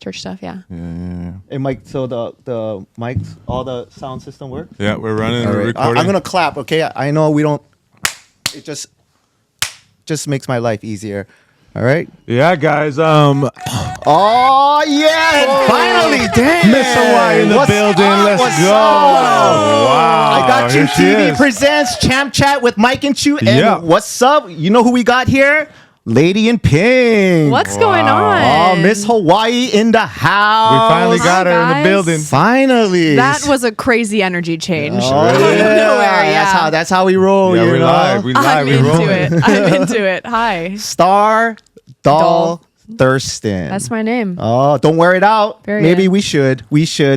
Church stuff, yeah. And Mike, so the mics, all the sound system works? Yeah, we're running. All We're right. recording. I'm gonna clap. Okay, I know we don't. It just makes my life easier. All right. Yeah, guys. Oh yeah! Finally, damn. Miss Hawaii in the building. Let's go. Wow. I got you. Here she TV is. presents Champ Chat with Mike and Chu. And Yeah. what's up? You know who we got here? Lady in Pink. What's going on? Oh, Miss Hawaii in the house. We finally got her in the guys. building. Finally. That was a crazy energy change. Oh, Out of yeah. nowhere, yeah. That's how we roll. Yeah, you we know? live. We live. I'm We into rolling. it. I'm into it. Hi. Star Dahl-Thurston. That's my name. Oh, don't wear it out. Period. Maybe we should.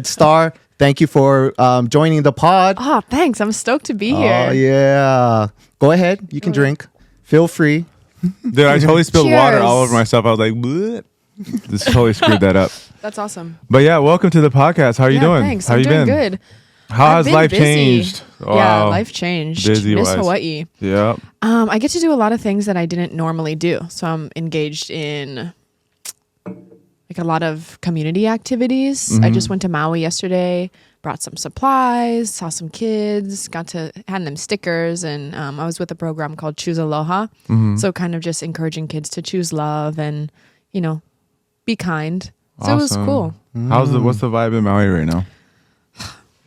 Star, thank you for joining the pod. Oh, thanks. I'm stoked to be here. Oh, yeah. Go ahead. You can drink. Feel free. Dude, I totally spilled water Cheers. all over myself. I was like, bleh. Just totally screwed that up. That's awesome. But yeah, welcome to the podcast. How are you doing? Thanks. How I'm you doing been? good. How I've has been life busy. changed? Yeah, Wow. life changed. Busy Miss wise. Hawaii. Yep. I get to do a lot of things that I didn't normally do. So I'm engaged in like a lot of community activities. Mm-hmm. I just went to Maui yesterday, brought some supplies, saw some kids, had them stickers, and I was with a program called Choose Aloha. Mm-hmm. So kind of just encouraging kids to choose love and, be kind. So it was Awesome. cool. What's the vibe in Maui right now?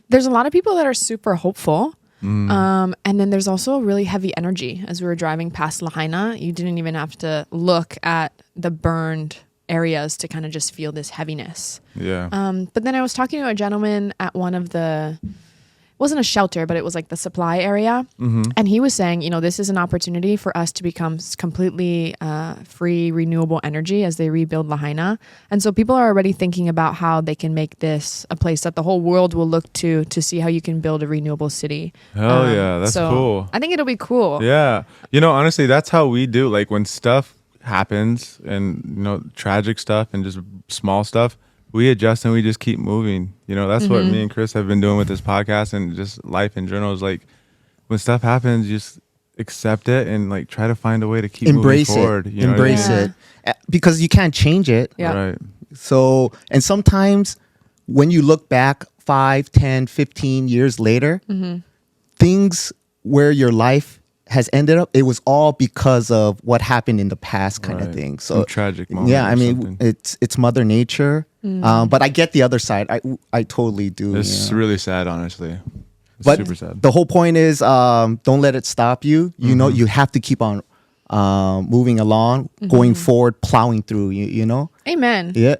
There's a lot of people that are super hopeful. And then there's also a really heavy energy. As we were driving past Lahaina, you didn't even have to look at the burned areas to kind of just feel this heaviness. Yeah. But then I was talking to a gentleman at one of it wasn't a shelter, but it was like the supply area. And he was saying, this is an opportunity for us to become completely free, renewable energy as they rebuild Lahaina. And so people are already thinking about how they can make this a place that the whole world will look to see how you can build a renewable city. Hell yeah. That's so cool. I think it'll be cool. Yeah. Honestly, that's how we do. Like when stuff happens and, tragic stuff and just small stuff, we adjust and we just keep moving. That's what me and Chris have been doing with this podcast and just life in general is like when stuff happens, just accept it and like try to find a way to keep Embrace moving forward. it. You know what I Embrace mean? it. Because you can't change it. Yeah. Right. So, and sometimes when you look back 5, 10, 15 years later, things where your life has ended up, it was all because of what happened in the past kind of Right. thing. So Some tragic moment. yeah, I or mean, something. it's Mother Nature. But I get the other side. I totally do. It's really sad, honestly. It's But super sad. the whole point is, don't let it stop you. You know, you have to keep on moving along, going forward, plowing through. You know. Amen. Yeah.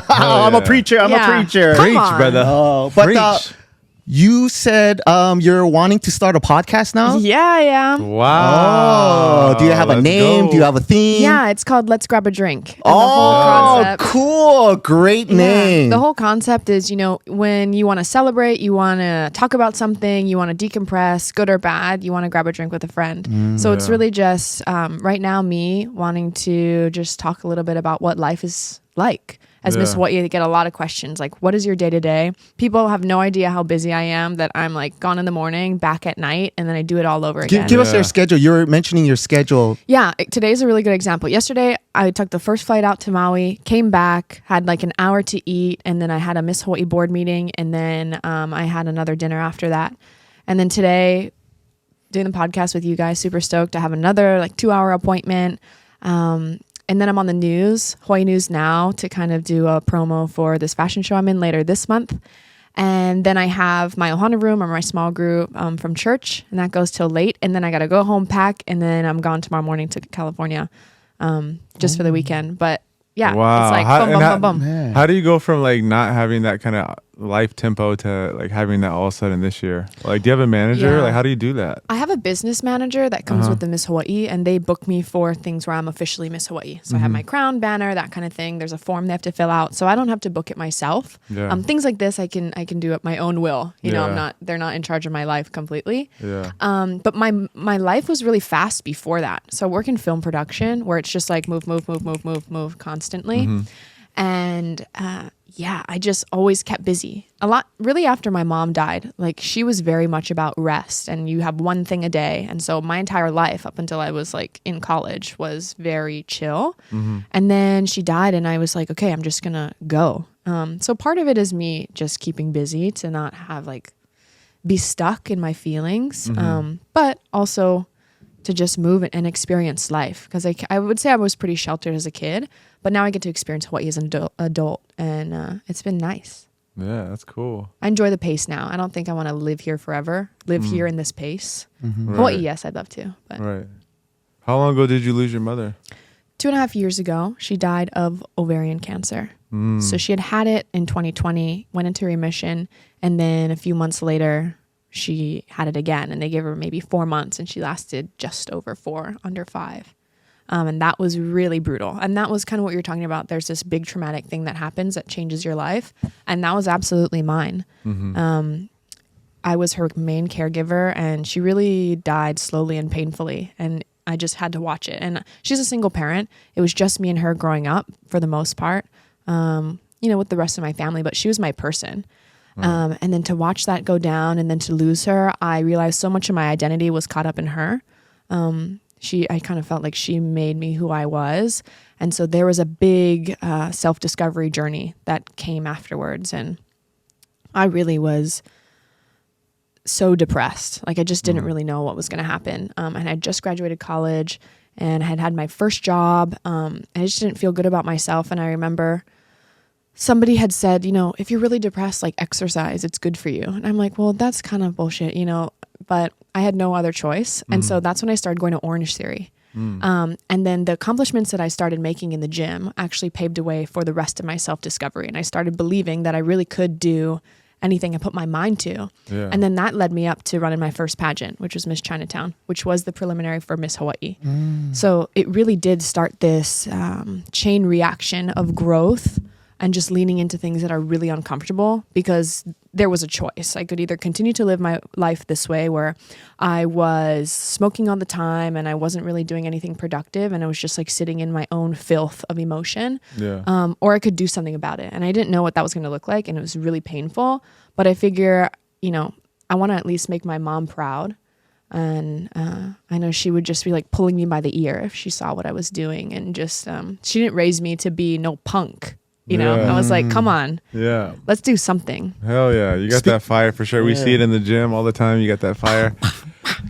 I'm a yeah. preacher. I'm Yeah. a preacher. Come Preach, on. brother. Oh, but Preach. you said you're wanting to start a podcast now. Yeah, I am. Wow. Oh, do you have a Let's name? go. Do you have a theme? Yeah, it's called Let's Grab a Drink. And Oh, cool. Great name. The whole concept is, when you want to celebrate, you want to talk about something, you want to decompress, good or bad, you want to grab a drink with a friend. So it's really just right now me wanting to just talk a little bit about what life is like. As Miss Yeah. Hawaii, I get a lot of questions like, what is your day to day? People have no idea how busy I am, that I'm like gone in the morning, back at night, and then I do it all over again. Give us Yeah. your schedule. You're mentioning your schedule. Yeah, today's a really good example. Yesterday, I took the first flight out to Maui, came back, had like an hour to eat, and then I had a Miss Hawaii board meeting, and then I had another dinner after that. And then today, doing the podcast with you guys, super stoked to have another like 2-hour appointment. And then I'm on the news, Hawaii News Now, to kind of do a promo for this fashion show I'm in later this month. And then I have my Ohana room or my small group from church, and that goes till late. And then I got to go home, pack, and then I'm gone tomorrow morning to California just for the weekend. But yeah, Wow. it's like How- boom, and boom, how- boom, boom. Man. How do you go from like not having that kind of life tempo to like having that all of a sudden this year? Like, do you have a manager? Yeah. Like, how do you do that? I have a business manager that comes with the Miss Hawaii, and they book me for things where I'm officially Miss Hawaii. So I have my crown, banner, that kind of thing. There's a form they have to fill out, so I don't have to book it myself. Yeah. Things like this, I can do at my own will. Yeah. They're not in charge of my life completely. Yeah. But my life was really fast before that. So I work in film production where it's just like move constantly. And yeah, I just always kept busy. A lot, really after my mom died, like she was very much about rest and you have one thing a day. And so my entire life up until I was like in college was very chill. And then she died and I was like, okay, I'm just going to go. So part of it is me just keeping busy to not have like be stuck in my feelings. But also to just move and experience life. Because I would say I was pretty sheltered as a kid, but now I get to experience Hawaii as an adult, and it's been nice. Yeah, that's cool. I enjoy the pace now. I don't think I want to live here forever, live here in this pace. Right. Hawaii, yes, I'd love to. But Right. How long ago did you lose your mother? 2.5 years ago, she died of ovarian cancer. So she had it in 2020, went into remission, and then a few months later, she had it again, and they gave her maybe 4 months, and she lasted just over 4, under 5. And that was really brutal. And that was kind of what you're talking about. There's this big traumatic thing that happens that changes your life. And that was absolutely mine. I was her main caregiver, and she really died slowly and painfully. And I just had to watch it. And she's a single parent. It was just me and her growing up for the most part, with the rest of my family. But she was my person. And then to watch that go down and then to lose her, I realized so much of my identity was caught up in her. I kind of felt like she made me who I was. And so there was a big self-discovery journey that came afterwards. And I really was so depressed. Like I just didn't really know what was going to happen. And I just graduated college and I had my first job. And I just didn't feel good about myself. And I remember somebody had said, if you're really depressed, like exercise, it's good for you. And I'm like, well, that's kind of bullshit, but I had no other choice. And so that's when I started going to Orange Theory. And then the accomplishments that I started making in the gym actually paved the way for the rest of my self-discovery. And I started believing that I really could do anything I put my mind to. Yeah. And then that led me up to running my first pageant, which was Miss Chinatown, which was the preliminary for Miss Hawaii. So it really did start this chain reaction of growth and just leaning into things that are really uncomfortable, because there was a choice. I could either continue to live my life this way where I was smoking all the time and I wasn't really doing anything productive and I was just like sitting in my own filth of emotion, or I could do something about it. And I didn't know what that was going to look like, and it was really painful. But I figure, I want to at least make my mom proud. And I know she would just be like pulling me by the ear if she saw what I was doing. And just, she didn't raise me to be no punk. I was like, come on. Yeah. Let's do something. Hell yeah. You got that fire for sure. We see it in the gym all the time. You got that fire.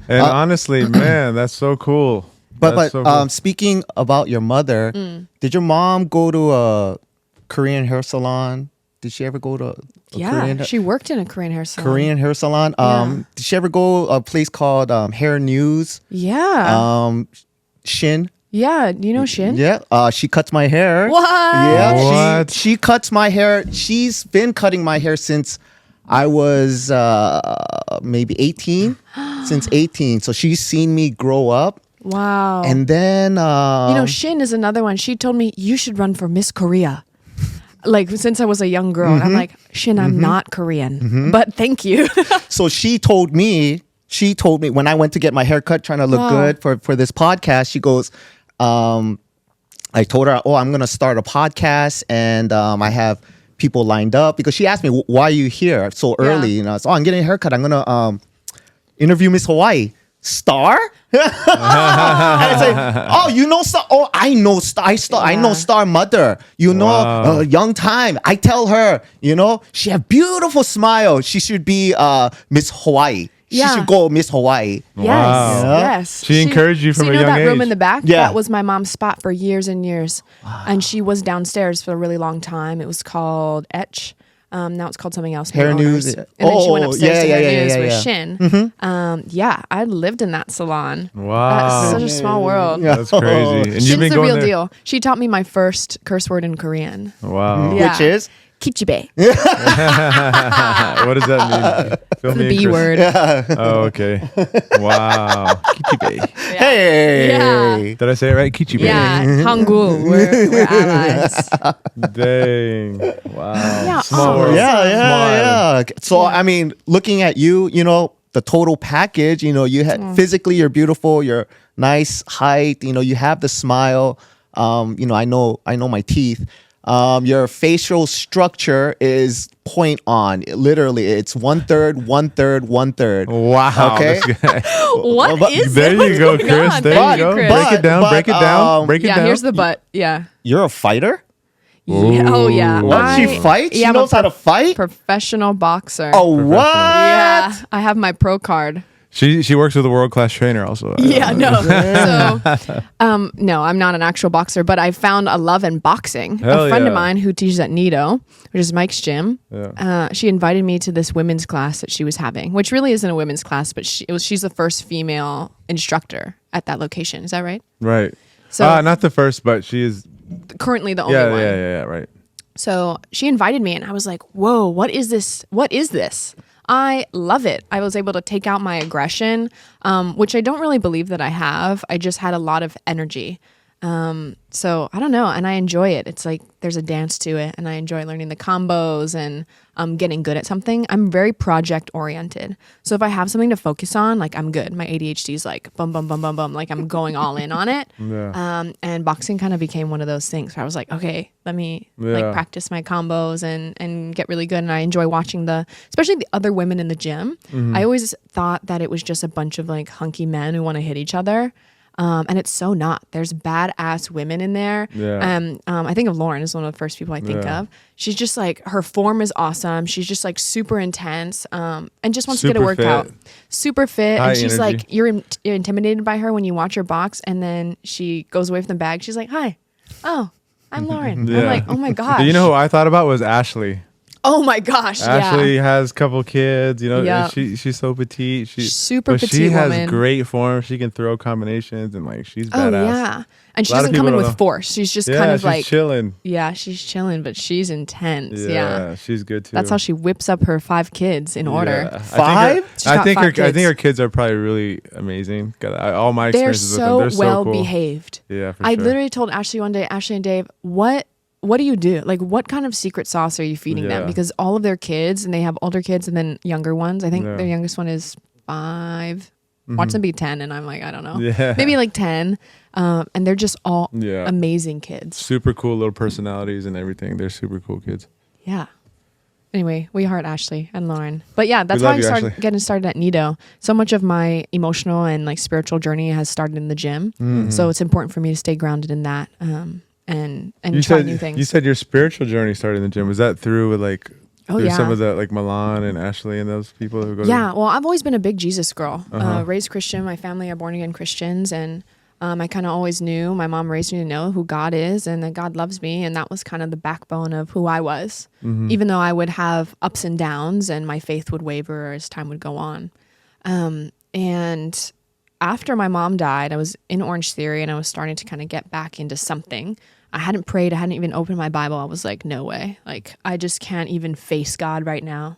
And honestly, man, that's so cool. But speaking about your mother, did your mom go to a Korean hair salon? Did she ever go to she worked in a Korean hair salon. Did she ever go a place called Hair News? Yeah. Shin? Yeah, you know Shin? Yeah, she cuts my hair. What? Yeah, what? She cuts my hair. She's been cutting my hair since I was maybe 18. Since 18. So she's seen me grow up. Wow. And then... Shin is another one. She told me, you should run for Miss Korea. Like, since I was a young girl. And I'm like, Shin, I'm not Korean. But thank you. So she told me when I went to get my hair cut, trying to look good for this podcast, she goes... I told her, I'm going to start a podcast, and I have people lined up, because she asked me, why are you here so early? So I'm getting a haircut. I'm going to interview Miss Hawaii. Star? And I say, you know Star? Oh, I know Star. I know Star mother. Young time. I tell her, she have beautiful smile. She should be Miss Hawaii. She should go Miss Hawaii. Yes, yes. She encouraged you from a young age. that room in the back? Yeah. That was my mom's spot for years and years. Wow. And she was downstairs for a really long time. It was called Etch. Now it's called something else. Hair News. And then she went upstairs to Hair News with Shin. I lived in that salon. Wow. That's such a small world. That's crazy. And Shin's the real deal. She taught me my first curse word in Korean. Wow. Which is? Kichibe. What does that mean? The B word. Oh, okay. Wow. Kichibe. Yeah. Hey. Yeah. Did I say it right? Kichibe. Yeah. Hangul. We're allies. Dang. Wow. Yeah. Small world. Yeah. So, I mean, looking at you, the total package, you had physically, you're beautiful, you're nice height, you have the smile. I know my teeth. Your facial structure is point on. Literally, it's 1/3, 1/3, 1/3. Wow. Okay. What is There it? What's you go, going Chris. on? There Thank you go. Chris. Break it down. Break it down. Break it down. Yeah, here's the butt. Yeah. You're a fighter? Yeah. Oh yeah. What? She fights? She I'm a knows how to fight? Professional boxer. Oh, what? Yeah. I have my pro card. She works with a world-class trainer also. Yeah, no. So, no, I'm not an actual boxer, but I found a love in boxing. Hell a friend of yeah. mine who teaches at Nido, which is Mike's gym, she invited me to this women's class that she was having, which really isn't a women's class, but she's the first female instructor at that location. Is that right? Right. So Not the first, but she is. currently the only Yeah, one. yeah, right. So she invited me and I was like, whoa, what is this? What is this? I love it. I was able to take out my aggression, which I don't really believe that I have. I just had a lot of energy. So I don't know. And I enjoy it. It's like there's a dance to it. And I enjoy learning the combos and getting good at something. I'm very project oriented. So if I have something to focus on, like I'm good. My ADHD is like bum, bum, bum, bum, bum. Like I'm going all in on it. Yeah. And boxing kind of became one of those things where I was like, okay, let me like practice my combos and get really good. And I enjoy watching especially the other women in the gym. I always thought that it was just a bunch of like hunky men who want to hit each other. And it's so not. There's badass women in there. Yeah. I think of Lauren as one of the first people I think of. She's just like, her form is awesome. She's just like super intense and just wants to get a workout. Super fit. High and she's energy. like, you're intimidated by her when you watch her box. And then she goes away from the bag. She's like, hi. Oh, I'm Lauren. I'm like, oh my gosh. You know who I thought about was Ashley. Oh my gosh. Ashley has a couple kids, you know, Yeah. and she's so petite. Super but petite she has woman. great form. She can throw combinations and like she's Oh badass. yeah. And she A lot of doesn't come in people with don't know. force. She's just Yeah, kind of she's like chilling. yeah, she's chilling, but she's intense. Yeah. Yeah, she's good too. That's how she whips up her 5 kids in order. Yeah. Five? She's I got think 5 I think kids. her kids are probably really amazing. All my They're experiences so with them, they're well so cool. behaved. Yeah, for I sure. literally told Ashley one day, Ashley and Dave, what do you do? Like, what kind of secret sauce are you feeding them? Yeah. Because all of their kids, and they have older kids and then younger ones. I think Yeah. their youngest one is 5. Watch them be 10, and I'm like, I don't know. Yeah. Maybe like 10. And they're just all Yeah. amazing kids. Super cool little personalities and everything. They're super cool kids. Yeah. Anyway, we heart Ashley and Lauren. But yeah, that's We how love I you, started Ashley. getting started at Nido. So much of my emotional and like spiritual journey has started in the gym. So it's important for me to stay grounded in that and try new things. You said your spiritual journey started in the gym. Was that through like Oh, through yeah. some of the like Milan and Ashley and those people who go Yeah, to well, I've always been a big Jesus girl. Raised Christian. My family are born again Christians, and I kind of always knew. My mom raised me to know who God is and that God loves me, and that was kind of the backbone of who I was. Even though I would have ups and downs, and my faith would waver as time would go on. And after my mom died, I was in Orange Theory, and I was starting to kind of get back into something. I hadn't prayed. I hadn't even opened my Bible. I was like, no way. Like, I just can't even face God right now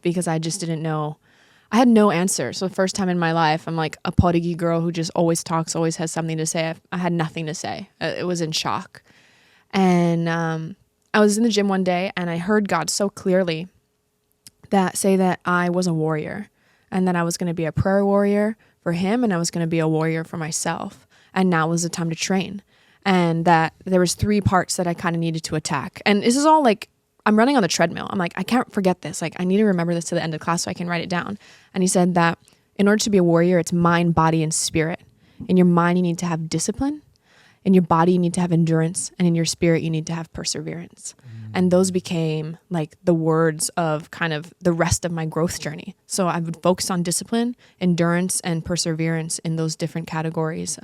because I just didn't know. I had no answer. So the first time in my life, I'm like a podigi girl who just always talks, always has something to say. I had nothing to say. It was in shock. And I was in the gym one day, and I heard God so clearly say that I was a warrior, and that I was going to be a prayer warrior for him, and I was going to be a warrior for myself. And now was the time to train. And that there was 3 parts that I kind of needed to attack. And this is all like, I'm running on the treadmill. I'm like, I can't forget this. Like, I need to remember this to the end of class so I can write it down. And he said that in order to be a warrior, it's mind, body, and spirit. In your mind, you need to have discipline. In your body, you need to have endurance. And in your spirit, you need to have perseverance. And those became like the words of kind of the rest of my growth journey. So I would focus on discipline, endurance, and perseverance in those different categories.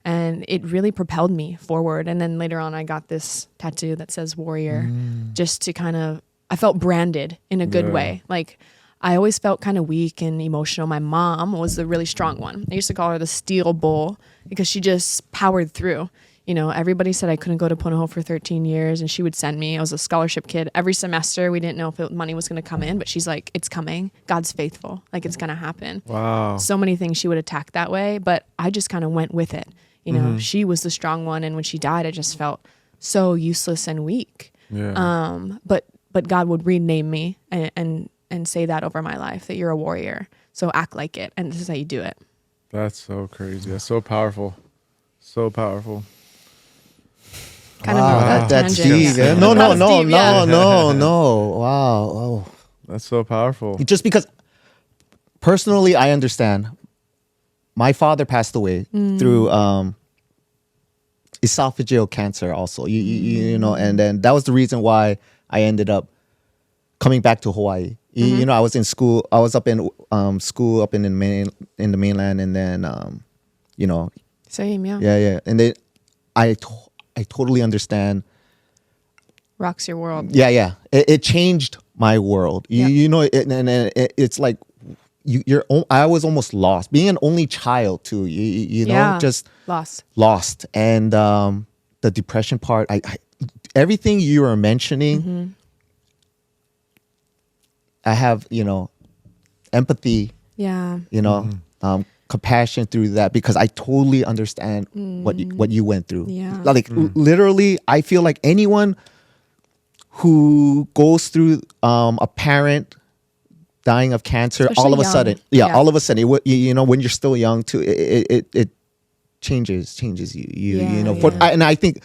And it really propelled me forward. And then later on, I got this tattoo that says warrior, just to kind of, I felt branded in a good way. Like, I always felt kind of weak and emotional. My mom was the really strong one. I used to call her the steel bull because she just powered through. You know, everybody said I couldn't go to Punahou for 13 years, and she would send me. I was a scholarship kid. Every semester, we didn't know if money was going to come in, but she's like, it's coming. God's faithful. Like, it's going to happen. Wow. So many things she would attack that way, but I just kind of went with it. You know, she was the strong one, and when she died, I just felt so useless and weak. Yeah. But God would rename me and say that over my life, that you're a warrior. So act like it, and this is how you do it. That's so crazy. That's so powerful. So powerful. Kind Wow, of a that's tangent. deep. Yeah. No, That no, was no, deep, no, yeah. no. Wow. Oh. That's so powerful. Just because personally, I understand. My father passed away through esophageal cancer. Also, you know, and then that was the reason why I ended up coming back to Hawaii. You know, I was in school. I was up in school up in the mainland, and then you know, Same, yeah. yeah, and then I totally understand. Rocks your world. Yeah. It changed my world. You know, it's like I was almost lost. Being an only child too. You know, just lost, and the depression part. I everything you were mentioning. I have, you know, empathy. Yeah. You know, compassion through that, because I totally understand what you went through. Yeah. Like literally, I feel like anyone who goes through a parent dying of cancer, Especially all of a young. sudden, all of a sudden, you know, when you're still young too, it changes you. You know, and I think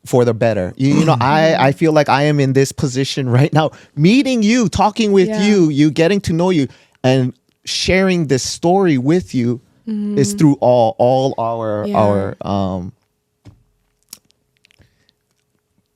for the better. You know, I feel like I am in this position right now, meeting you, talking with you getting to know you, and sharing this story with you is through all our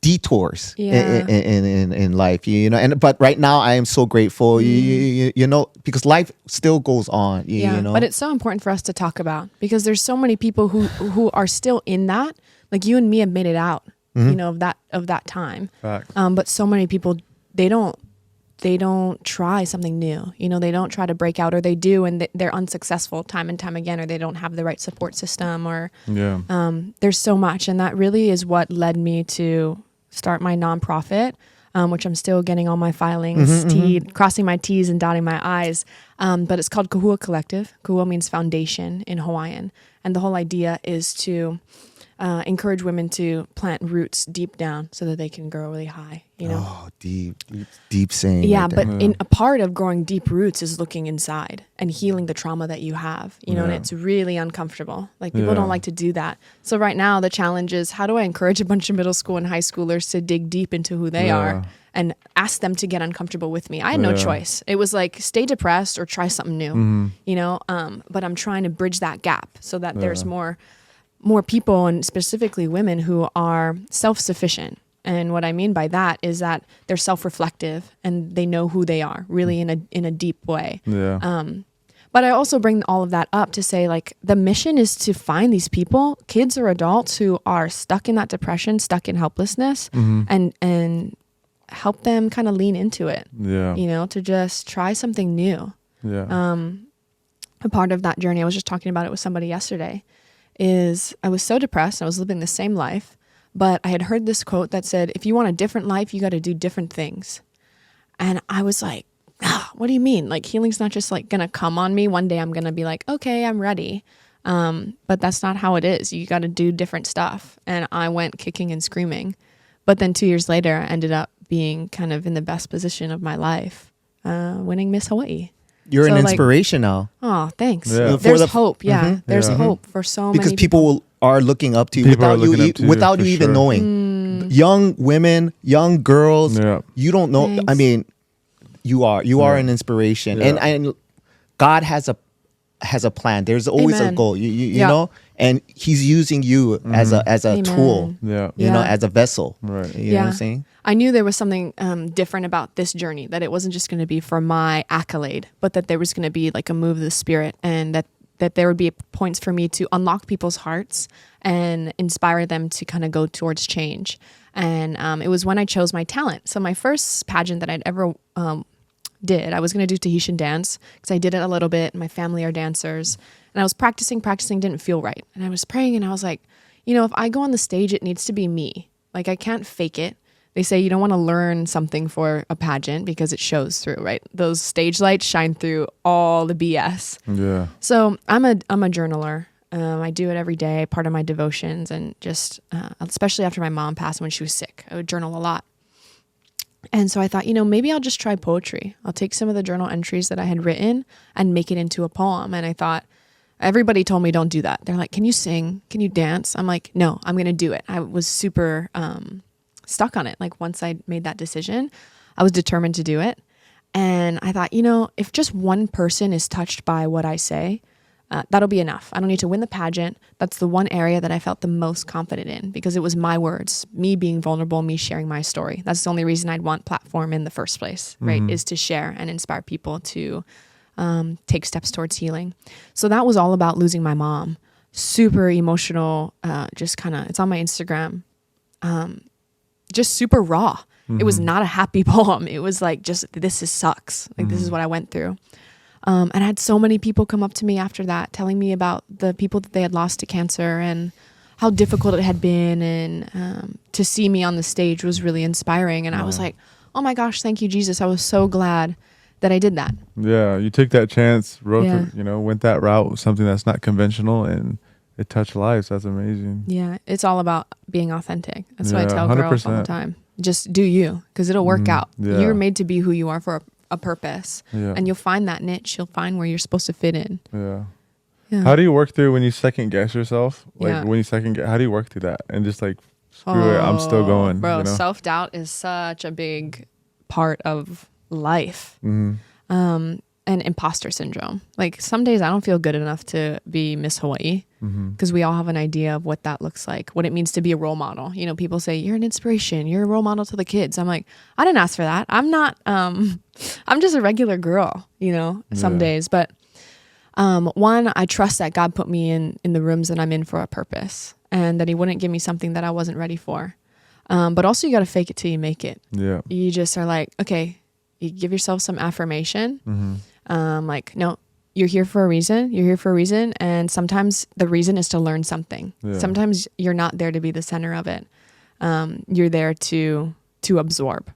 detours in life, you know. And but right now I am so grateful, you know, because life still goes on. You know, but it's so important for us to talk about, because there's so many people who are still in that. Like you and me have made it out, you know, of that time. Facts. But so many people, they don't try something new. You know, they don't try to break out, or they do and they're unsuccessful time and time again, or they don't have the right support system, or there's so much. And that really is what led me to start my nonprofit, which I'm still getting all my filings, crossing my T's and dotting my I's. But it's called Kahua Kollective. Kahua means foundation in Hawaiian. And the whole idea is to encourage women to plant roots deep down so that they can grow really high, you know? Oh, deep saying. Yeah, right but there. in a part of growing deep roots is looking inside and healing the trauma that you have, you know, and it's really uncomfortable. Like people don't like to do that. So right now the challenge is, how do I encourage a bunch of middle school and high schoolers to dig deep into who they are and ask them to get uncomfortable with me? I had no choice. It was like, stay depressed or try something new, you know? But I'm trying to bridge that gap so that there's more people, and specifically women, who are self-sufficient. And what I mean by that is that they're self-reflective and they know who they are really in a deep way. But I also bring all of that up to say, like, the mission is to find these people, kids or adults, who are stuck in that depression, stuck in helplessness, and help them kind of lean into it. You know, to just try something new. A part of that journey, I was just talking about it with somebody yesterday, is I was so depressed. I was living the same life, but I had heard this quote that said, if you want a different life, you got to do different things. And I was like, what do you mean? Like, healing's not just like going to come on me. One day I'm going to be like, okay, I'm ready. But that's not how it is. You got to do different stuff. And I went kicking and screaming. But then 2 years later, I ended up being kind of in the best position of my life, winning Miss Hawaii. You're an inspiration now. Oh, thanks. Yeah. There's hope. There's hope for so many because people are looking up to you without you even knowing. Young women, young girls, you don't know. Thanks. I mean, you are an inspiration, and God has a plan. There's always a goal. You know, and He's using you as a tool. You know, as a vessel. Right. You know what I'm saying? I knew there was something different about this journey, that it wasn't just going to be for my accolade, but that there was going to be like a move of the spirit, and that there would be points for me to unlock people's hearts and inspire them to kind of go towards change. And it was when I chose my talent. So my first pageant that I'd ever did, I was going to do Tahitian dance, because I did it a little bit. My family are dancers. And I was practicing, didn't feel right. And I was praying, and I was like, you know, if I go on the stage, it needs to be me. Like, I can't fake it. They say you don't want to learn something for a pageant because it shows through, right? Those stage lights shine through all the BS. Yeah. So I'm a journaler. I do it every day, part of my devotions, and just especially after my mom passed when she was sick, I would journal a lot. And so I thought, you know, maybe I'll just try poetry. I'll take some of the journal entries that I had written and make it into a poem. And I thought, Everybody told me don't do that. They're like, can you sing? Can you dance? I'm like, no, I'm going to do it. I was super stuck on it. Like once I made that decision, I was determined to do it. And I thought, if just one person is touched by what I say, that'll be enough. I don't need to win the pageant. That's the one area that I felt the most confident in because it was my words, me being vulnerable, me sharing my story. That's the only reason I'd want platform in the first place, right? Is to share and inspire people to take steps towards healing. So that was all about losing my mom. Super emotional, just kind of, it's on my Instagram, just super raw. It was not a happy poem. It was like, just, this sucks. Like, this is what I went through. And I had so many people come up to me after that, telling me about the people that they had lost to cancer and how difficult it had been. And to see me on the stage was really inspiring. And I was like, oh my gosh, thank you, Jesus. I was so glad that I did that. Yeah, you took that chance, went that route, something that's not conventional, and it touched lives. That's amazing. Yeah, it's all about being authentic. That's what I tell 100%. Girls all the time. Just do you, because it'll work out. Yeah. You're made to be who you are for a purpose. Yeah. And you'll find that niche. You'll find where you're supposed to fit in. Yeah. How do you work through when you second guess yourself? Like when you how do you work through that? And just like, screw it, I'm still going. Bro, self-doubt is such a big part of life. And imposter syndrome. Like some days I don't feel good enough to be Miss Hawaii because we all have an idea of what that looks like, what it means to be a role model. People say you're an inspiration, you're a role model to the kids. I'm like, I didn't ask for that. I'm not, I'm just a regular girl, some days. But one, I trust that God put me in the rooms that I'm in for a purpose and that he wouldn't give me something that I wasn't ready for. But also you got to fake it till you make it. Yeah. You just are like, okay, you give yourself some affirmation. Like, no, you're here for a reason. You're here for a reason. And sometimes the reason is to learn something. Yeah. Sometimes you're not there to be the center of it. You're there to absorb.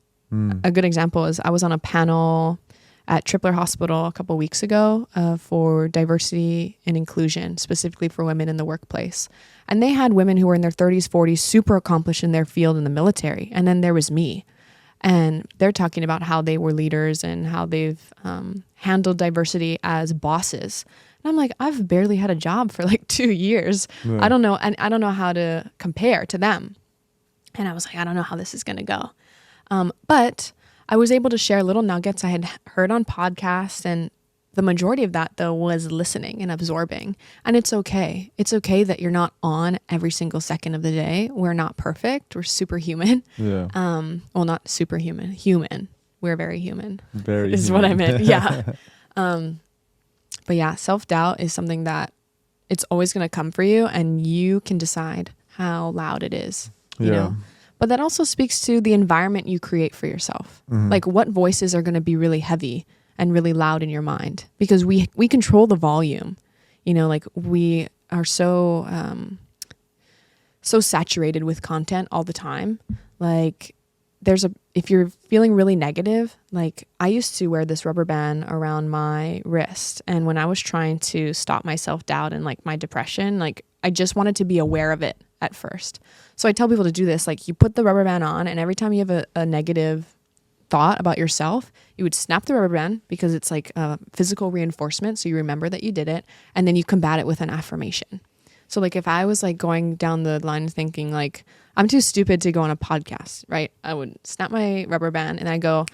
A good example is I was on a panel at Tripler Hospital a couple weeks ago for diversity and inclusion, specifically for women in the workplace. And they had women who were in their 30s, 40s, super accomplished in their field in the military. And then there was me. And they're talking about how they were leaders and how they've handled diversity as bosses. And I'm like, I've barely had a job for like 2 years. Yeah. I don't know. And I don't know how to compare to them. And I was like, I don't know how this is going to go. But I was able to share little nuggets I had heard on podcasts. And the majority of that, though, was listening and absorbing. And it's okay. It's okay that you're not on every single second of the day. We're not perfect. We're superhuman. Yeah. Well, not superhuman. Human. We're very human. Very is human. What I meant. Yeah. But yeah, self-doubt is something that it's always going to come for you, and you can decide how loud it is. You know? But that also speaks to the environment you create for yourself. Like what voices are going to be really heavy and really loud in your mind, because we control the volume, like we are so saturated with content all the time. Like if you're feeling really negative, like I used to wear this rubber band around my wrist. And when I was trying to stop my self-doubt and like my depression, like I just wanted to be aware of it at first. So I tell people to do this, like you put the rubber band on, and every time you have a negative thought about yourself, you would snap the rubber band because it's like a physical reinforcement. So you remember that you did it, and then you combat it with an affirmation. So like if I was like going down the line thinking like, I'm too stupid to go on a podcast, right? I would snap my rubber band and I go,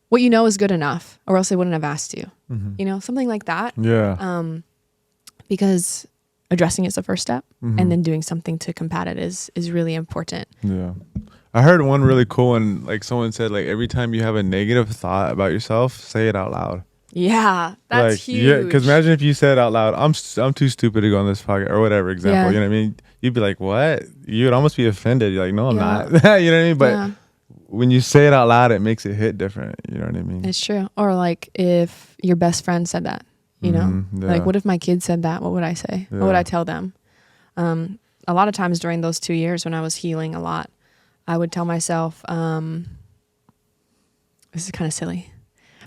what you know is good enough, or else I wouldn't have asked you, something like that. Yeah. Because addressing it's the first step, and then doing something to combat it is really important. Yeah. I heard one really cool one, like someone said, like every time you have a negative thought about yourself, say it out loud. Yeah, that's like, huge. Yeah, because imagine if you said out loud, I'm too stupid to go on this podcast or whatever example. Yeah. You know what I mean? You'd be like, what? You would almost be offended. You're like, no, I'm not. You know what I mean? But when you say it out loud, it makes it hit different. You know what I mean? It's true. Or like if your best friend said that, like what if my kid said that? What would I say? Yeah. What would I tell them? A lot of times during those 2 years when I was healing a lot, I would tell myself, this is kind of silly,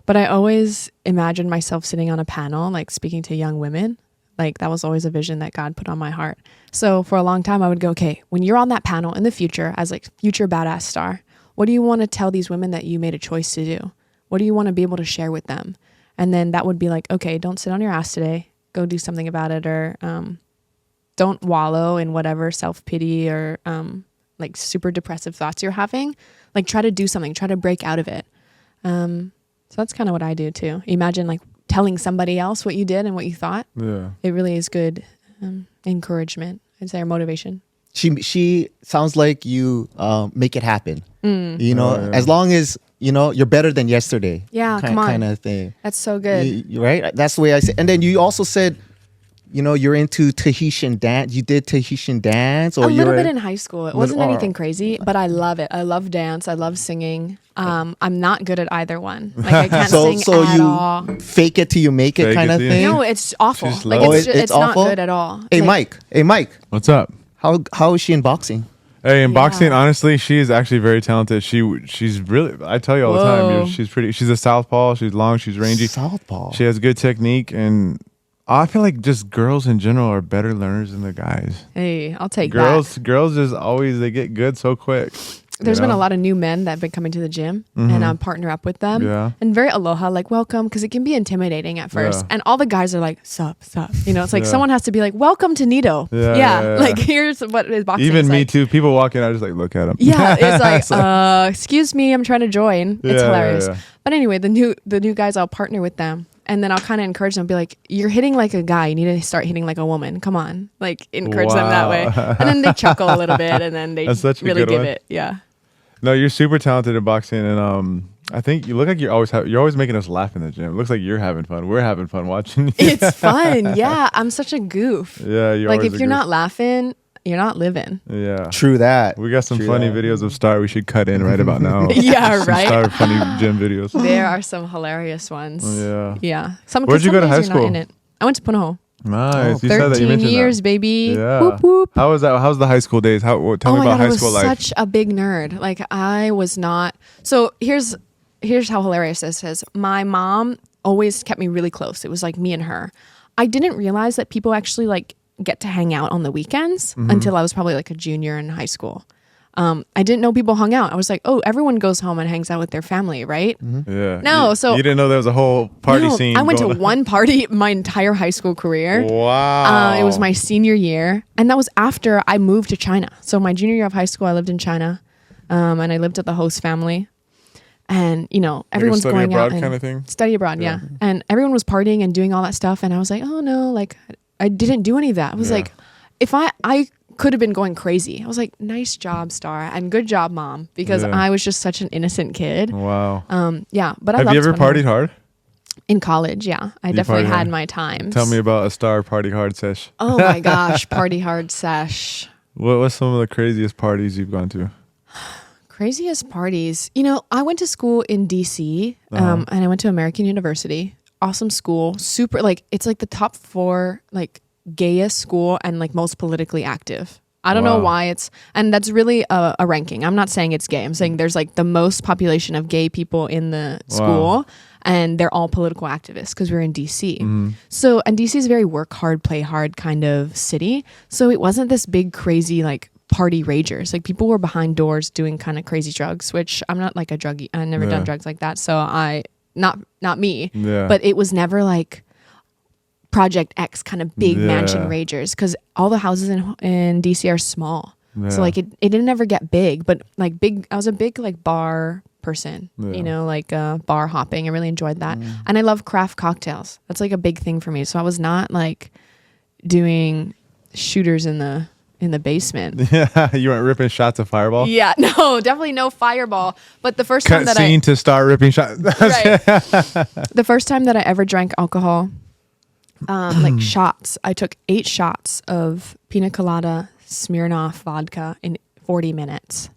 but I always imagined myself sitting on a panel, like speaking to young women. Like that was always a vision that God put on my heart. So for a long time I would go, okay, when you're on that panel in the future as like future badass star, what do you want to tell these women that you made a choice to do? What do you want to be able to share with them? And then that would be like, okay, don't sit on your ass today. go do something about it, or don't wallow in whatever self-pity or like super depressive thoughts you're having. Like try to do something, try to break out of it. So that's kind of what I do too. Imagine like telling somebody else what you did and what you thought. Yeah. It really is good encouragement, I'd say, or motivation. She sounds like you make it happen. You know, Oh, yeah. as long as you know you're better than yesterday. Yeah, come on. Kind of thing. That's so good. Right? That's the way I say. And then you also said, you know, you're into Tahitian dance. You did Tahitian dance, or A little you're bit in high school. It wasn't anything crazy, but I love it. I love dance. I love singing. I'm not good at either one. Like I can't so sing so at you all. fake it till you make it Fake kind it of till you- thing. No, it's awful. She's Like low. it's It's not awful? good at all. Hey Like, Mike, What's up? how is she in boxing? Hey, in Yeah. boxing, honestly, she is actually very talented. She's really, I tell you all the time, Whoa. she's a southpaw. She's long, she's rangy. Southpaw. She has good technique, and I feel like just girls in general are better learners than the guys. Hey, I'll take Girls that. just always, they get good so quick. There's you been know? a lot of new men that have been coming to the gym, and I partner up with them. Yeah. And very aloha, like welcome, because it can be intimidating at first. Yeah. And all the guys are like, sup. You know, it's like Yeah. someone has to be like, welcome to Nido. Yeah. Like here's what is boxing. Even is me like. too. People walk in, I just like look at them. Yeah, it's like, excuse me, I'm trying to join. It's Yeah, hilarious. yeah. But anyway, the new guys, I'll partner with them, and then I'll kind of encourage them, be like, you're hitting like a guy, you need to start hitting like a woman. Come on, like encourage them that way, Wow. and then they chuckle a little bit, and then they That's such a really good give one. it. Yeah. No, you're super talented in boxing, and I think you look like you're always making us laugh in the gym. It looks like you're having fun. We're having fun watching you. It's fun. Yeah, I'm such a goof. Yeah, you're Like always if a you're goof. not laughing, you're not living. Yeah. True that. We got some True funny that. videos of Star we should cut in right about now. Yeah, Some right? Star funny gym videos. There are some hilarious ones. Yeah. Yeah. Where'd you go to high you're not school? in it. I went to Punahou. Nice. You said that. You 13 mentioned years, that. baby. Yeah. Whoop whoop. How was that? How's the high school days? Tell me Oh my about God, high I was school life. such a big nerd. Like I was not. So here's how hilarious this is. My mom always kept me really close. It was like me and her. I didn't realize that people actually like get to hang out on the weekends until I was probably like a junior in high school. I didn't know people hung out. I was like, oh, everyone goes home and hangs out with their family, right? Yeah. No, You- so- you didn't know there was a whole party No, scene. I went to going on. one party my entire high school career. Wow. It was my senior year, and that was after I moved to China. So my junior year of high school, I lived in China, and I lived at the host family. And you know, everyone's study going abroad out and kind of thing? Study abroad, yeah. And everyone was partying and doing all that stuff, and I was like, oh no, like I didn't do any of that. I was Yeah. like, if I could have been going crazy. I was like, nice job, Star, and good job, Mom, because Yeah. I was just such an innocent kid. Wow. Yeah, but I Have loved you ever Punahou. partied hard? In college? Yeah, I You definitely partied had hard. my times. Tell me about a Star party hard sesh. Oh my gosh, party hard sesh. What's some of the craziest parties you've gone to? Craziest parties. You know, I went to school in DC, and I went to American University. Awesome school. Super, like, it's like the top 4, like, gayest school and, like, most politically active. I don't know Wow. why and that's really a ranking. I'm not saying it's gay. I'm saying there's, like, the most population of gay people in the school, and they're all political activists because we're in DC. So, and DC is a very work hard, play hard kind of city. So it wasn't this big, crazy, like, party ragers. Like people were behind doors doing kind of crazy drugs, which I'm not like a druggie. I've never Yeah. done drugs like that. So not me, Yeah. but it was never like Project X kind of big mansion Yeah. ragers. Cause all the houses in DC are small. Yeah. So like it didn't ever get big, but like I was a big like bar person, Yeah. you know, like bar hopping. I really enjoyed that. And I love craft cocktails. That's like a big thing for me. So I was not like doing shooters in the basement. Yeah, you weren't ripping shots of Fireball. Yeah, no, definitely no Fireball. But the first time Cut that scene to Star ripping shots. right, the first time that I ever drank alcohol, like shots, I took 8 shots of pina colada Smirnoff vodka in 40 minutes.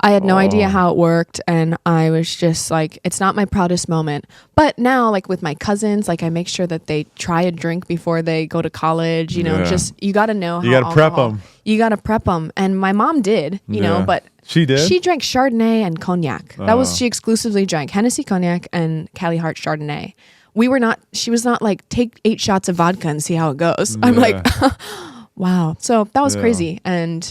I had no idea how it worked, and I was just like, it's not my proudest moment. But now, like with my cousins, like I make sure that they try a drink before they go to college. You know, Yeah. just you got to know how You gotta prep alcohol- 'em. You got to prep them, and my mom did. You know, Yeah. but She did? She drank Chardonnay and cognac. That Oh. was she exclusively drank Hennessy cognac and Cali Hart Chardonnay. We were not. She was not like take 8 shots of vodka and see how it goes. I'm Yeah. like, wow. So that was Yeah. crazy, and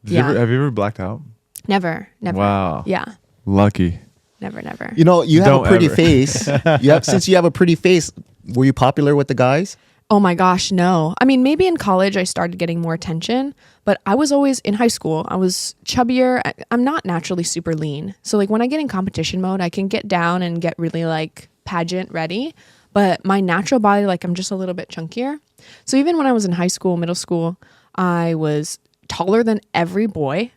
Have you ever blacked out? never. Wow. Yeah, Lucky. never. You know, you have Don't a pretty ever. face. Since you have a pretty face, were you popular with the guys? Oh my gosh, no. I mean, maybe in college I started getting more attention, but I was always in high school. I was chubbier. I'm not naturally super lean. So like when I get in competition mode, I can get down and get really like pageant ready, but my natural body, like I'm just a little bit chunkier. So even when I was in high school, middle school, I was taller than every boy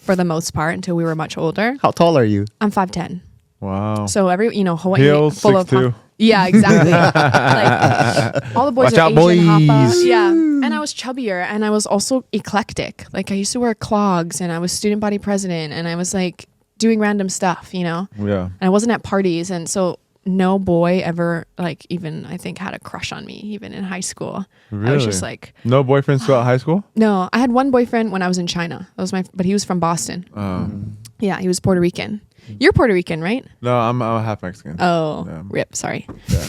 for the most part until we were much older. How tall are you? I'm 5'10". Wow. So Hawaii Heels, full 6'2". of yeah, exactly. Like all the boys Watch are out, Asian hapa. boys. Yeah, and I was chubbier, and I was also eclectic. Like I used to wear clogs, and I was student body president, and I was like doing random stuff, Yeah. And I wasn't at parties, and so no boy ever like even I think had a crush on me even in high school. Really? I was just like No boyfriends throughout high school? no. I had one boyfriend when I was in China. But he was from Boston. Yeah, he was Puerto Rican. You're Puerto Rican, right? No, I'm half Mexican. Oh, Yeah. rip. Sorry. Yeah.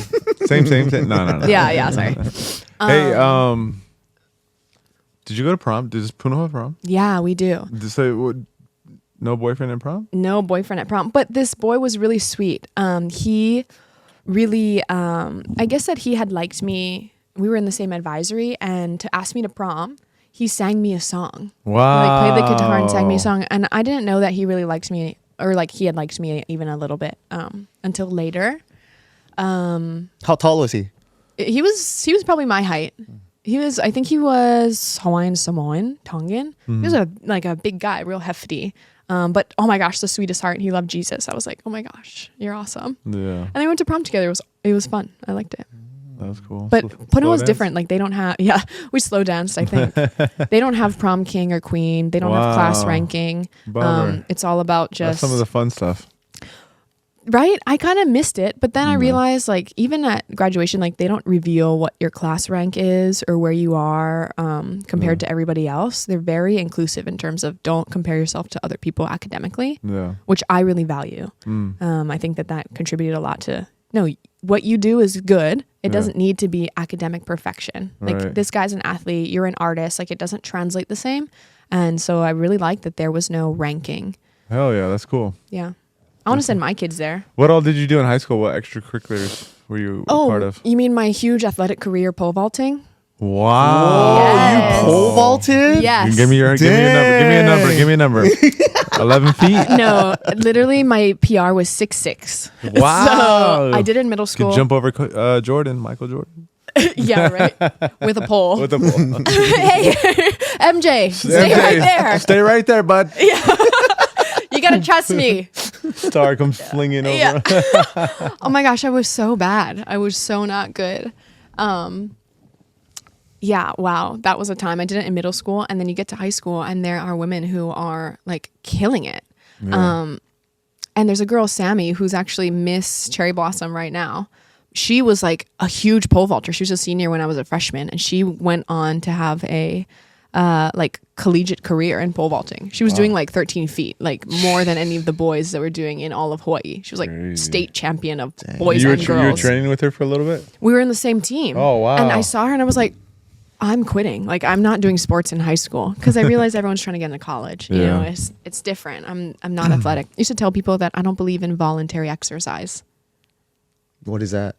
Same thing. No. Yeah. Sorry. Hey, did you go to prom? Did Puno have prom? Yeah, we do. No boyfriend in prom? No boyfriend at prom, but this boy was really sweet. He really, I guess that he had liked me. We were in the same advisory, and to ask me to prom, he sang me a song. Wow. He, like played the guitar and sang me a song, and I didn't know that he really liked me, or like he had liked me even a little bit until later. How tall was he? He was probably my height. I think he was Hawaiian Samoan, Tongan. He was a big guy, real hefty. But oh my gosh, the sweetest heart. He loved Jesus. I was like, oh my gosh, you're awesome. Yeah. And they went to prom together. It was fun. I liked it. That was cool. But Puno was dance? different. Like they don't have, we slow danced, I think. They don't have prom king or queen. They don't have class Wow. ranking. Bummer. It's all about That's just, some of the fun stuff. right? I kind of missed it. But then I realized like even at graduation, like they don't reveal what your class rank is or where you are compared to everybody else. They're very inclusive in terms of don't compare yourself to other people academically, Yeah. which I really value. I think that contributed a lot to, no, what you do is good. It doesn't need to be academic perfection. Like Right. this guy's an athlete, you're an artist, like it doesn't translate the same. And so I really liked that there was no ranking. Hell yeah, that's cool. Yeah. I want to send my kids there. What all did you do in high school? What extracurriculars were you a part of? You mean my huge athletic career pole vaulting? Wow. Yes. You pole vaulted? Yes. Give me a number. Give me a number. 11 feet? No, literally my PR was 6'6". Wow. So I did it in middle Could school. jump over Michael Jordan. Yeah, right. With a pole. With a ball. Hey, MJ, stay right there. Stay right there, bud. You gotta trust me. Star comes flinging over. Yeah. Oh my gosh, I was so bad. I was so not good. Yeah, wow. That was a time. I did it in middle school, and then you get to high school and there are women who are like killing it. Yeah. And there's a girl, Sammy, who's actually Miss Cherry Blossom right now. She was like a huge pole vaulter. She was a senior when I was a freshman, and she went on to have a like collegiate career in pole vaulting. She was doing like 13 feet, like more than any of the boys that were doing in all of Hawaii. She was like state champion of boys and girls. You were training with her for a little bit? We were in the same team. Oh, wow. And I saw her and I was like, I'm quitting. Like I'm not doing sports in high school because I realized everyone's trying to get into college. You know, it's different. I'm not athletic. I used to tell people that I don't believe in voluntary exercise. What is that?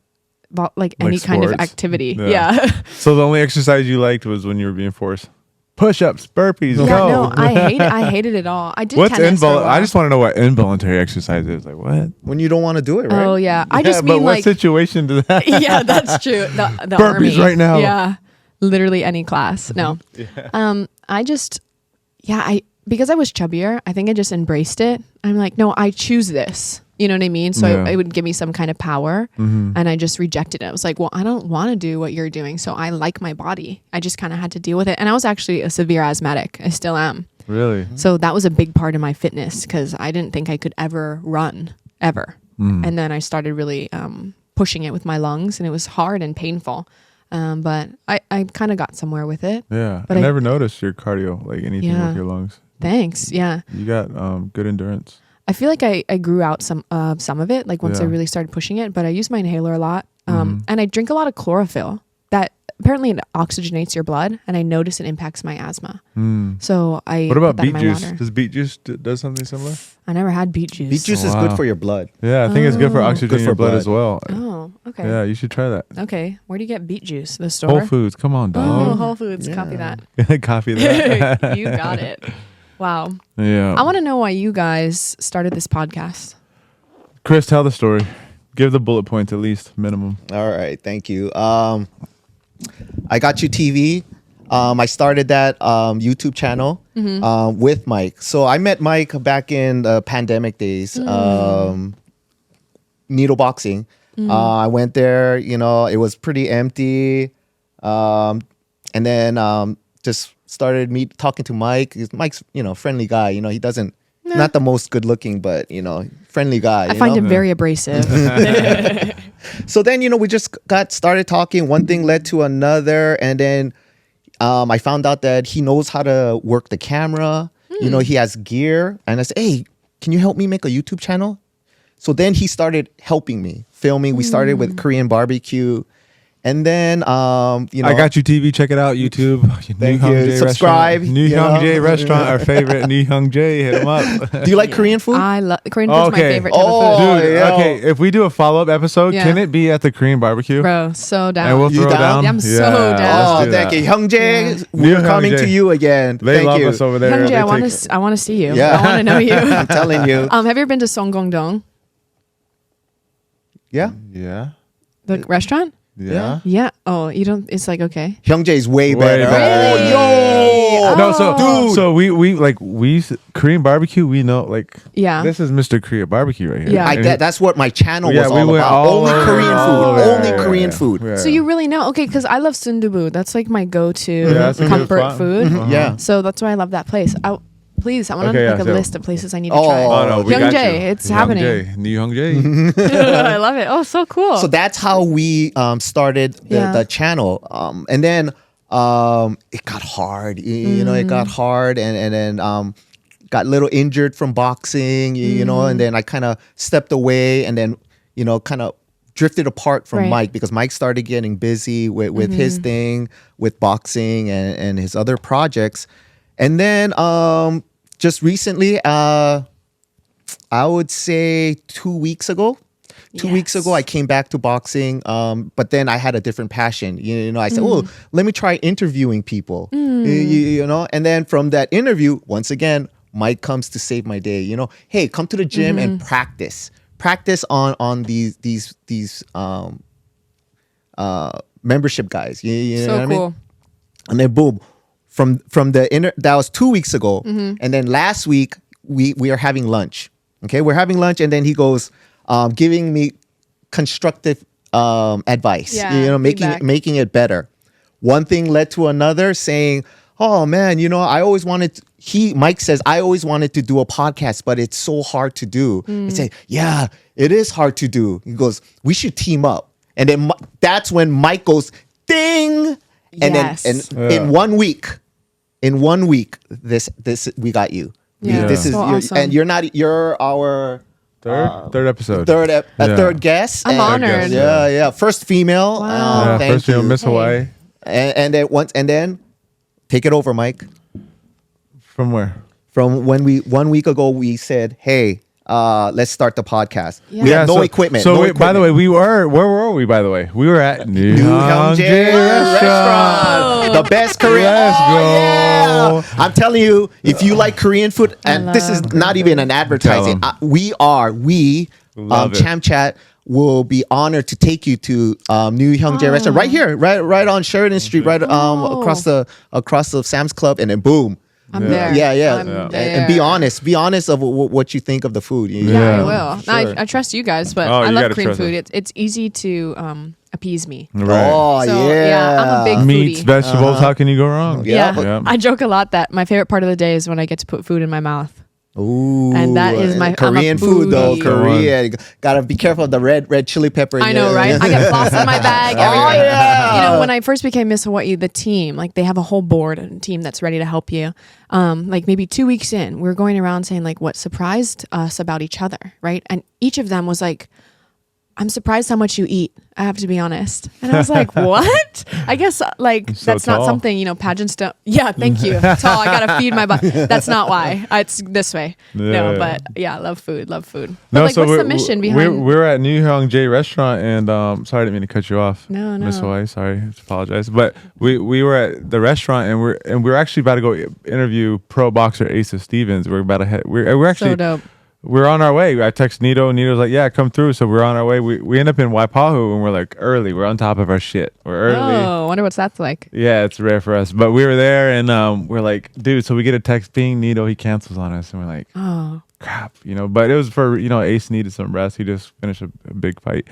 Like any kind of sports? activity. Yeah. Yeah. So the only exercise you liked was when you were being forced. Push-ups, burpees, Yeah, go. no, I hated it all. I did What's tennis for a while. I just want to know what involuntary exercise is. Like what? When you don't want to do it, right? Oh yeah, I Yeah, just but mean what like situation does that? yeah, that's true. The Burpees army right now. Yeah, literally any class. No, I just because I was chubbier, I think I just embraced it. I'm like, no, I choose this. You know what I mean? So Yeah. it would give me some kind of power, and I just rejected it. I was like, well, I don't want to do what you're doing, so I like my body. I just kind of had to deal with it, and I was actually a severe asthmatic. I still am. Really? So that was a big part of my fitness because I didn't think I could ever run ever. And then I started really pushing it with my lungs, and it was hard and painful. But I kind of got somewhere with it. Yeah. But I I- never noticed your cardio, like anything Yeah. with your lungs. Thanks. Yeah. You got good endurance. I feel like I grew out some of it, like once I Yeah. really started pushing it, but I use my inhaler a lot. And I drink a lot of chlorophyll that apparently it oxygenates your blood, and I notice it impacts my asthma. So I What about put that in beet my juice? water. Does beet juice does something similar? I never had beet juice. Beet juice is Wow. good for your blood. Yeah, I think it's good for oxygen Good in your for blood blood. as well. Oh. Oh, okay. Yeah, you should try that. Okay. Where do you get beet juice? The store? Whole Foods. Come on, Oh, dog. Whole Foods. Yeah. Copy that. Copy that. You got it. Wow. Yeah. I want to know why you guys started this podcast. Chris, tell the story. Give the bullet points at least, minimum. All right, thank you. I Got You TV. I started that YouTube channel with Mike. So I met Mike back in the pandemic days, needle boxing. I went there, it was pretty empty. And then just started talking to Mike. Mike's, friendly guy. He doesn't, not the most good looking, but, friendly guy. I find him very abrasive. So then, we just started talking. One thing led to another. And then I found out that he knows how to work the camera. He has gear. And I said, hey, can you help me make a YouTube channel? So then he started helping me filming. We started with Korean barbecue. And then, I Got You TV. Check it out, YouTube. Thank you. Subscribe. New Hyung Jae Restaurant, our favorite. New Hyung Jae, hit him up. Do you like Korean food? I love Korean food's my Okay. favorite type of food. Dude, yeah. okay, if we do a follow-up episode, Yeah. can it be at the Korean barbecue? Bro, so down. And we'll You throw down? down. Yeah, I'm so Yeah, down. let's Oh, do thank that. you. Hyungjae, Yeah. we're New coming Hyungjae. to you again. They Thank love you. us over there. Hyungjae, They I want take- to. I want to see you. Yeah. I want to know you. I'm telling you. Have you ever been to Songgongdong, Yeah. Yeah. the restaurant? Yeah. Yeah. Oh, you don't. It's like okay. Hyungjae's way Way better. better. Oh, yo. No, so Oh. so we Korean barbecue. We know Yeah. this is Mr. Korea barbecue right here. Yeah. I get that's what my channel Yeah, was we all went about. all Only over, Korean all food. over. Only Yeah, Korean yeah, food. yeah. So you really know? Okay, because I love sundubu. That's like my go-to Yeah, that's a good comfort spot. food. Uh-huh. Yeah. So that's why I love that place. Please, I want Okay, like yeah, a so- list of places I need to Oh. try. Oh no, we Hyung got you. Jae, it's Hyung happening. Jae. New Hyung Jae. I love it. Oh, so cool. So that's how we started the channel. And then it got hard. It got hard, and then got a little injured from boxing. And then I kind of stepped away, and then kind of drifted apart from Right. Mike because Mike started getting busy with his thing, with boxing and his other projects. And then just recently, I would say 2 weeks ago. 2 weeks Yes. ago, I came back to boxing, but then I had a different passion. I said, "Oh, let me try interviewing people." And then from that interview, once again, Mike comes to save my day. Hey, come to the gym and practice on these membership guys. You know so what I mean? cool. And then boom, from the that was 2 weeks ago, and then last week we are having lunch. Okay, we're having lunch, and then he goes giving me constructive advice. Yeah, feedback. making it better. One thing led to another, saying, "Oh man, I always wanted." Mike says, "I always wanted to do a podcast, but it's so hard to do." I say, "Yeah, it is hard to do." He goes, "We should team up," and then that's when Mike goes, "Ding." And Yes. then in 1 week, this we got you. Yeah. This is So awesome. and you're our Third episode. third guest. I'm And- honored. Yeah. First female. Wow. Yeah, Thank first you. Miss Hawaii. And then take it over, Mike. From where? From when 1 week ago we said, hey, let's start the podcast. Yeah. We had no so- equipment. So no wait, by the way, where were we? By the way, we were at New Hyungjae Restaurant. The best Korean. Let's Oh, go. yeah. I'm telling you, if you like Korean food, and this is love not even an advertising, Tell 'em. we Love it. Cham Chat will be honored to take you to New Hyungjae Restaurant right here, right on Sheridan Street, right across the Sam's Club, and then boom. I'm Yeah. there. Yeah. I'm And be there. honest. Be honest of what you think of the food. Yeah, Yeah. I will. Sure. I trust you guys, but Oh, I you love gotta Korean trust food. us. It's easy to appease me. Right. Oh, So, yeah. I'm a big Meats, foodie. vegetables. How can you go wrong? Yeah. Yeah. I joke a lot that my favorite part of the day is when I get to put food in my mouth. Ooh, And that is my- I'm a Korean food though. foodie. Korea, gotta be careful of the red chili pepper. I know, right? I get floss in my bag. Oh, Everywhere. yeah. When I first became Miss Hawaii, the team, like they have a whole board and team that's ready to help you. Like maybe 2 weeks in, we were going around saying like what surprised us about each other, right? And each of them was like, I'm surprised how much you eat. I have to be honest. And I was like, what? I guess like So that's not tall. something, pageants don't. Yeah, thank you. Tall. I got to feed my body. That's not why. It's this way. No, Yeah. but yeah, love food. But No, like, so what's we're- the mission behind? We're at New Hyung J restaurant, and sorry, I didn't mean to cut you off. No, Miss no. Hawaii. Sorry, I apologize. But we were at the restaurant, and we're actually about to go interview pro boxer Asa Stevens. We're about to head. We're actually So dope. we're on our way. I text Nito. Nito's like, yeah, come through. So we're on our way. We end up in Waipahu, and we're like early. We're on top of our shit. We're early. Oh, I wonder what's that's like. Yeah, it's rare for us. But we were there, and we're like, dude. So we get a text, being Nito. He cancels on us, and we're like, Oh, crap, But it was for Ace needed some rest. He just finished a big fight,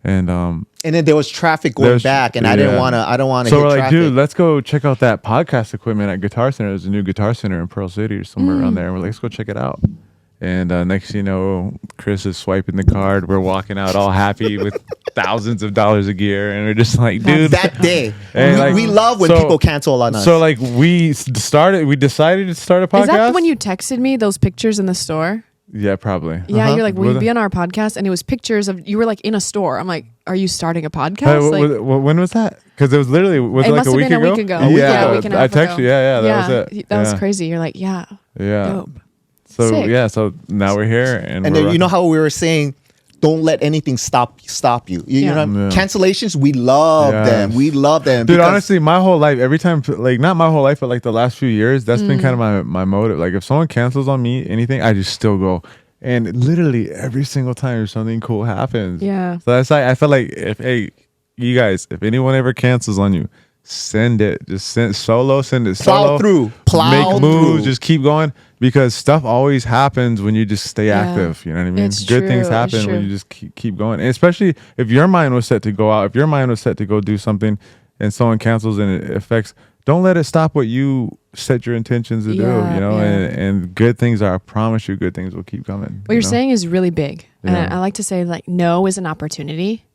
and And then there was traffic going There's- back, and I didn't yeah. want to. I don't want to so hit we're like, traffic. dude, let's go check out that podcast equipment at Guitar Center. There's a new Guitar Center in Pearl City or somewhere around there. And we're like, let's go check it out. And next thing you know, Chris is swiping the card. We're walking out all happy with thousands of dollars of gear, and we're just like, dude. that day, And, like, we love when so- people cancel on us. So like we decided to start a podcast. is that when you texted me those pictures in the store? Yeah, probably. Yeah, Uh-huh. you're like, will Was you it- be on our podcast? And it was pictures of you were like in a store. I'm like, are you starting a Hey, podcast? Like, when was that? Because it was literally it like must a have week been ago. a week ago. Yeah, a week and a I half texted ago. you. Yeah, that was it. That was Yeah. crazy. You're like, yeah, Yeah. dope. So Sick. yeah, so now we're here, and and we're then, how we were saying, don't let anything stop you. You Yeah. know, Yeah. cancellations. We love Yeah. them. We love them. dude, because- honestly, my whole life, every time, like not my whole life, but like the last few years, that's been kind of my motive. Like if someone cancels on me, anything, I just still go. And literally every single time something cool happens. Yeah. So that's like I feel like you guys, if anyone ever cancels on you, send it. Just send it solo. Plow through. Make moves. through. Just keep going, because stuff always happens when you just stay Yeah. active. You know what I mean? It's Good things true, it's happen when true. you just keep going. And especially if your mind was set to go out, if your mind was set to go do something, and someone cancels and it affects. Don't let it stop what you set your intentions to do. Yeah, yeah. And good things are. I promise you, good things will keep coming. What you're saying is really big. And Yeah. I like to say like no is an opportunity,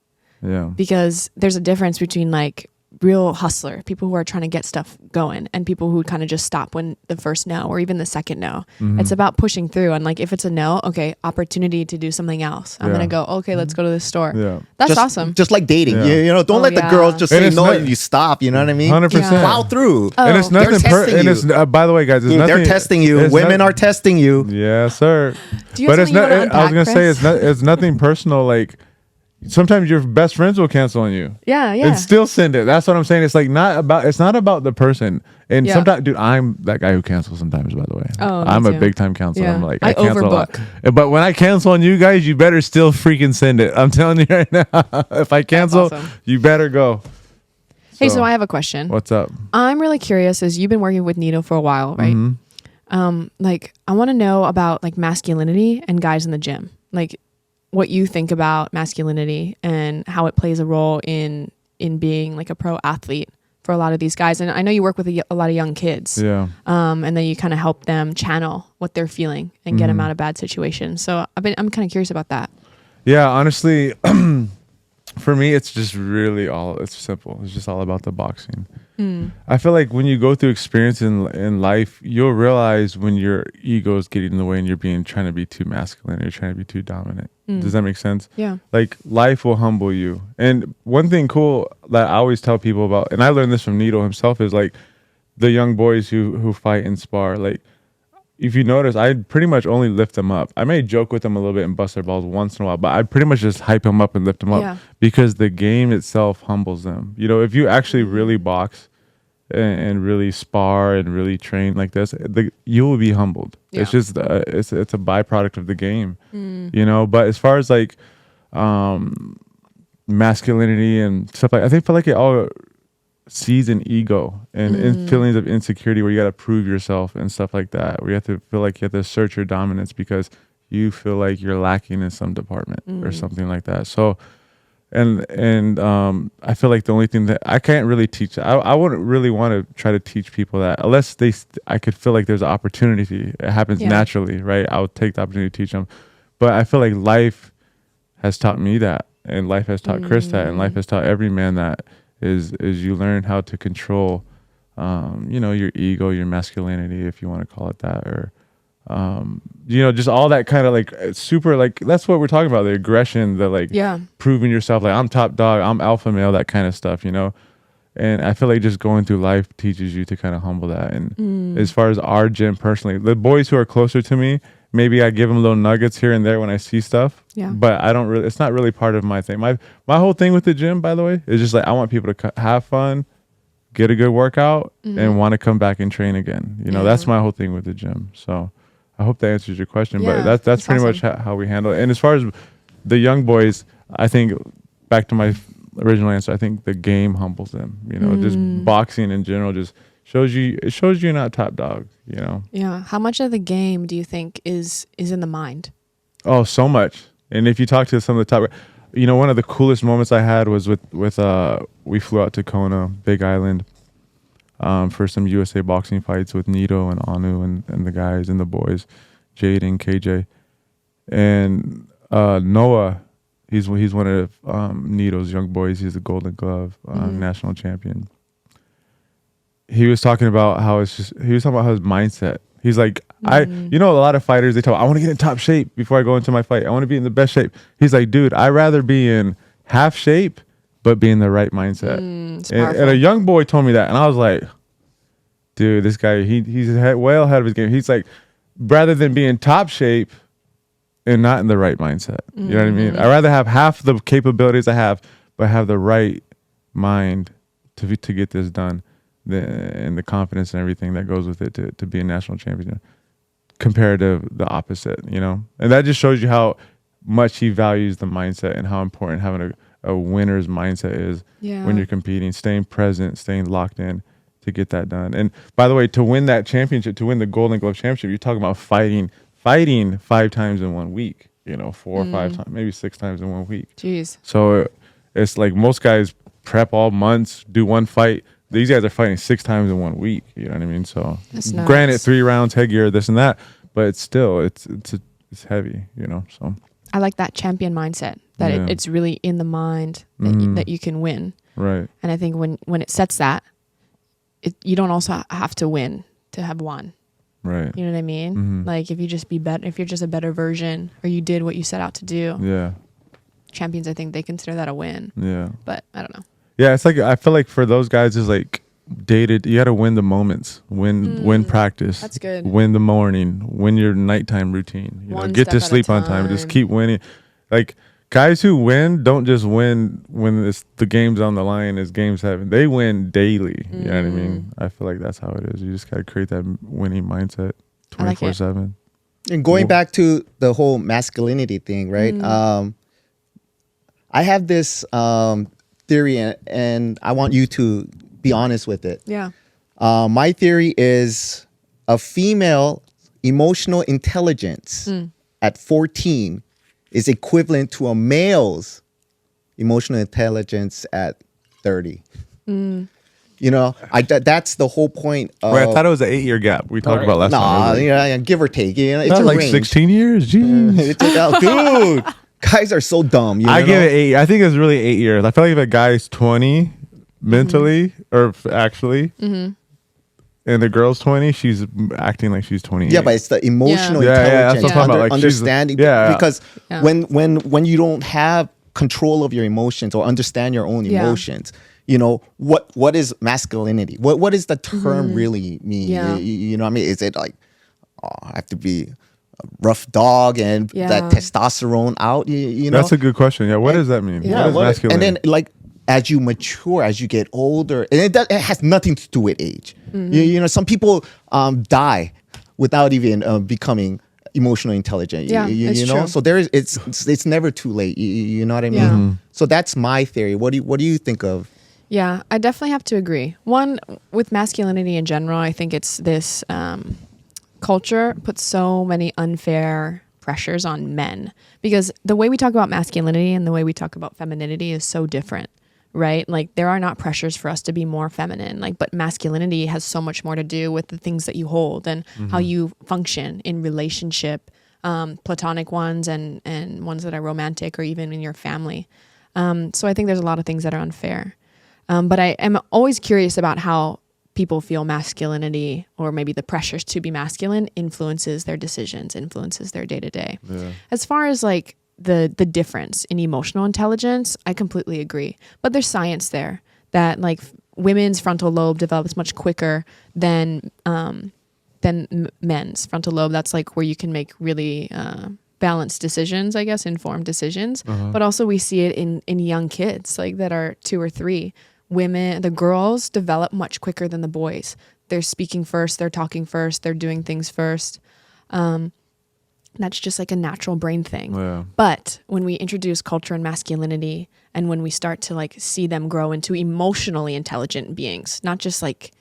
Yeah. because there's a difference between like real hustler, people who are trying to get stuff going, and people who kind of just stop when the first no or even the second no. Mm-hmm. It's about pushing through, and like if it's a no, okay, opportunity to do something else. I'm Yeah. gonna go, okay, let's go to the store. Yeah. That's just, awesome. Just like dating. Yeah. Don't Oh, let the yeah. girls just And say it's no not- and you stop. You know what I mean? 100%. Yeah. Plow through. Oh. And it's They're nothing. testing And you. it's by the way, guys, it's Dude, nothing. they're testing you. it's Women not- are testing you. Yes, sir. Do you have But it's something you not. wanna I was unpack, gonna say Chris? it's not. It's nothing personal. Like sometimes your best friends will cancel on you. Yeah, yeah. And still send it. That's what I'm saying. It's like it's not about the person. And Yeah. sometimes, dude, I'm that guy who cancels sometimes, by the way. Oh, me I'm a too. big time canceler. Yeah. I'm like, I cancel a lot. overbook. But when I cancel on you guys, you better still freaking send it. I'm telling you right now. If I cancel, awesome. you better go. Hey, so I have a question. What's up? I'm really curious, as you've been working with Nito for a while, right? Like I want to know about like masculinity and guys in the gym. Like what you think about masculinity and how it plays a role in being like a pro athlete for a lot of these guys. And I know you work with a lot of young kids. Yeah. And then you kind of help them channel what they're feeling and get them out of bad situations. So I'm kind of curious about that. Yeah, honestly, for me, it's just really it's simple. It's just all about the boxing. I feel like when you go through experience in life, you'll realize when your ego is getting in the way and you're trying to be too masculine or you're trying to be too dominant. Does that make sense? Yeah. Like life will humble you. And one thing cool that I always tell people about, and I learned this from Nito himself, is like the young boys who fight and spar. Like if you notice, I pretty much only lift them up. I may joke with them a little bit and bust their balls once in a while, but I pretty much just hype them up and lift them up Yeah. because the game itself humbles them. If you actually really box and really spar and really train like this, you will be humbled. Yeah. It's just it's a byproduct of the game, But as far as like masculinity and stuff I feel like it all sees an ego and feelings of insecurity where you got to prove yourself and stuff like that, where you have to feel like you have to assert your dominance because you feel like you're lacking in some department or something like that. So and I feel like the only thing that I can't really teach, I wouldn't really want to try to teach people that unless I could feel like there's an opportunity. It happens naturally, right? I would take the opportunity to teach them. But I feel like life has taught me that, and life has taught Chris that, and life has taught every man that is you learn how to control, your ego, your masculinity, if you want to call it that, or Just all that kind of like super, like that's what we're talking about, the aggression, the like proving yourself, like I'm top dog, I'm alpha male, that kind of stuff, and I feel like just going through life teaches you to kind of humble that. And as far as our gym personally, the boys who are closer to me, maybe I give them little nuggets here and there when I see stuff, but I don't really, it's not really part of my thing. My whole thing with the gym, by the way, is just like I want people to have fun, get a good workout, and want to come back and train again. That's my whole thing with the gym. So I hope that answers your question, but that's pretty much how we handle it. And as far as the young boys, I think back to my original answer, I think the game humbles them. Just boxing in general just shows you you're not top dog. Yeah. How much of the game do you think is in the mind? Oh, so much. And if you talk to some of the top, one of the coolest moments I had was with we flew out to Kona, Big Island, for some USA boxing fights with Nito and Anu and the guys and the boys, Jade and KJ. And Noah, he's one of Nito's young boys. He's a Golden Glove national champion. He was talking about how his mindset. He's like, a lot of fighters, they tell me, I want to get in top shape before I go into my fight. I want to be in the best shape. He's like, dude, I'd rather be in half shape, but be in the right mindset. And a young boy told me that. And I was like, dude, this guy, he's well ahead of his game. He's like, rather than be in top shape and not in the right mindset. You know what I mean? I'd rather have half the capabilities I have, but have the right mind to get this done. And the confidence and everything that goes with it to be a national champion, compared to the opposite, and that just shows you how much he values the mindset and how important having a winner's mindset is when you're competing, staying present, staying locked in to get that done. And by the way, to win that championship, to win the Golden Glove championship, you're talking about fighting 5 times in 1 week, 4 or 5 times, maybe 6 times in 1 week. Jeez. So it's like most guys prep all months, do one fight. These guys are fighting 6 times in 1 week. You know what I mean? So granted, 3 rounds, headgear, this and that, but it's still, it's heavy, so. I like that champion mindset, that it's really in the mind that you can win. Right. And I think when it sets that, you don't also have to win to have won. Right. You know what I mean? Mm-hmm. Like if you're just a better version, or you did what you set out to do. Yeah. Champions, I think they consider that a win. Yeah. But I don't know. Yeah, it's like I feel like for those guys, it's like dated. You got to win the moments, win practice. That's good. Win the morning, win your nighttime routine. Get to sleep on time. Just keep winning. Like guys who win don't just win when the game's on the line. As games happen, they win daily. You know what I mean? I feel like that's how it is. You just got to create that winning mindset 24/7. And going back to the whole masculinity thing, right? I have this theory, and I want you to be honest with it. Yeah. My theory is a female emotional intelligence at 14 is equivalent to a male's emotional intelligence at 30. That's the whole point of... Wait, I thought it was an 8-year gap we talked about last time. Give or take. It's a like range. 16 years? Jeez. Dude, guys are so dumb. I give it 8. I think it's really 8 years. I feel like if a guy's 20 mentally, or actually, and the girl's 20, she's acting like she's 28. Yeah, but it's the emotional intelligence, that's what I'm talking about. Like understanding. Because when you don't have control of your emotions or understand your own emotions, what is masculinity? What does the term really mean? You know what I mean? Is it like, I have to be a rough dog and that testosterone out? That's a good question. Yeah, what does that mean? Yeah, what is masculinity? And then like as you mature, as you get older, and it has nothing to do with age. Some people die without even becoming emotionally intelligent. True. So it's never too late. You know what I mean? Yeah. So that's my theory. What do you think of? Yeah, I definitely have to agree. One, with masculinity in general, I think it's this culture puts so many unfair pressures on men, because the way we talk about masculinity and the way we talk about femininity is so different, right? Like there are not pressures for us to be more feminine, but masculinity has so much more to do with the things that you hold and how you function in relationship, platonic ones and ones that are romantic, or even in your family. So I think there's a lot of things that are unfair. But I am always curious about how people feel masculinity, or maybe the pressures to be masculine, influences their decisions, influences their day to day. As far as like the difference in emotional intelligence, I completely agree. But there's science there that like women's frontal lobe develops much quicker than men's frontal lobe. That's like where you can make really balanced decisions, I guess, informed decisions. But also we see it in young kids like that are 2 or 3. The girls develop much quicker than the boys. They're speaking first, they're talking first, they're doing things first. That's just like a natural brain thing. Yeah. But when we introduce culture and masculinity, and when we start to like see them grow into emotionally intelligent beings, not just like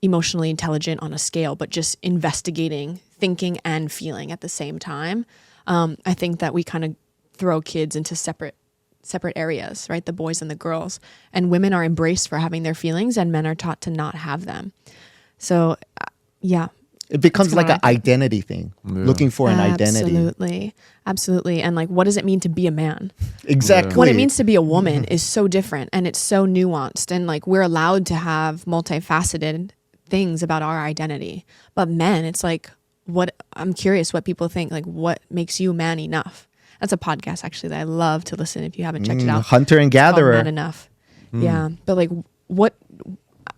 emotionally intelligent on a scale, but just investigating, thinking and feeling at the same time, I think that we kind of throw kids into separate areas, right? The boys and the girls. And women are embraced for having their feelings, and men are taught to not have them. So, yeah. It becomes like an identity thing, looking for an identity. Absolutely. And like, what does it mean to be a man? Exactly. What it means to be a woman is so different, and it's so nuanced. And like, we're allowed to have multifaceted things about our identity. But men, it's like, I'm curious what people think, like, what makes you man enough? That's a podcast actually that I love to listen if you haven't checked it out. Hunter and Gatherer. Man Enough. Yeah. But like,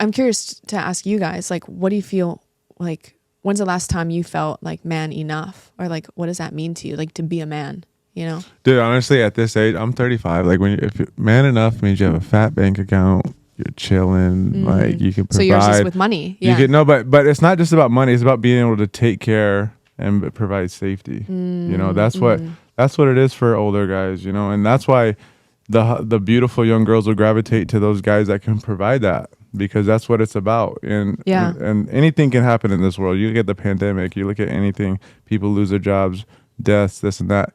I'm curious to ask you guys, like, what do you feel like, when's the last time you felt like man enough? Or like, what does that mean to you? Like, to be a man, you know? Dude, honestly, at this age, I'm 35. Like, if you're man enough means you have a fat bank account, you're chilling, like you can provide. So yours is with money. Yeah. You can, but it's not just about money. It's about being able to take care and provide safety. You know, that's what it is for older guys, you know, and that's why the beautiful young girls will gravitate to those guys that can provide that, because that's what it's about. And anything can happen in this world. You look at the pandemic, you look at anything, people lose their jobs, deaths, this and that.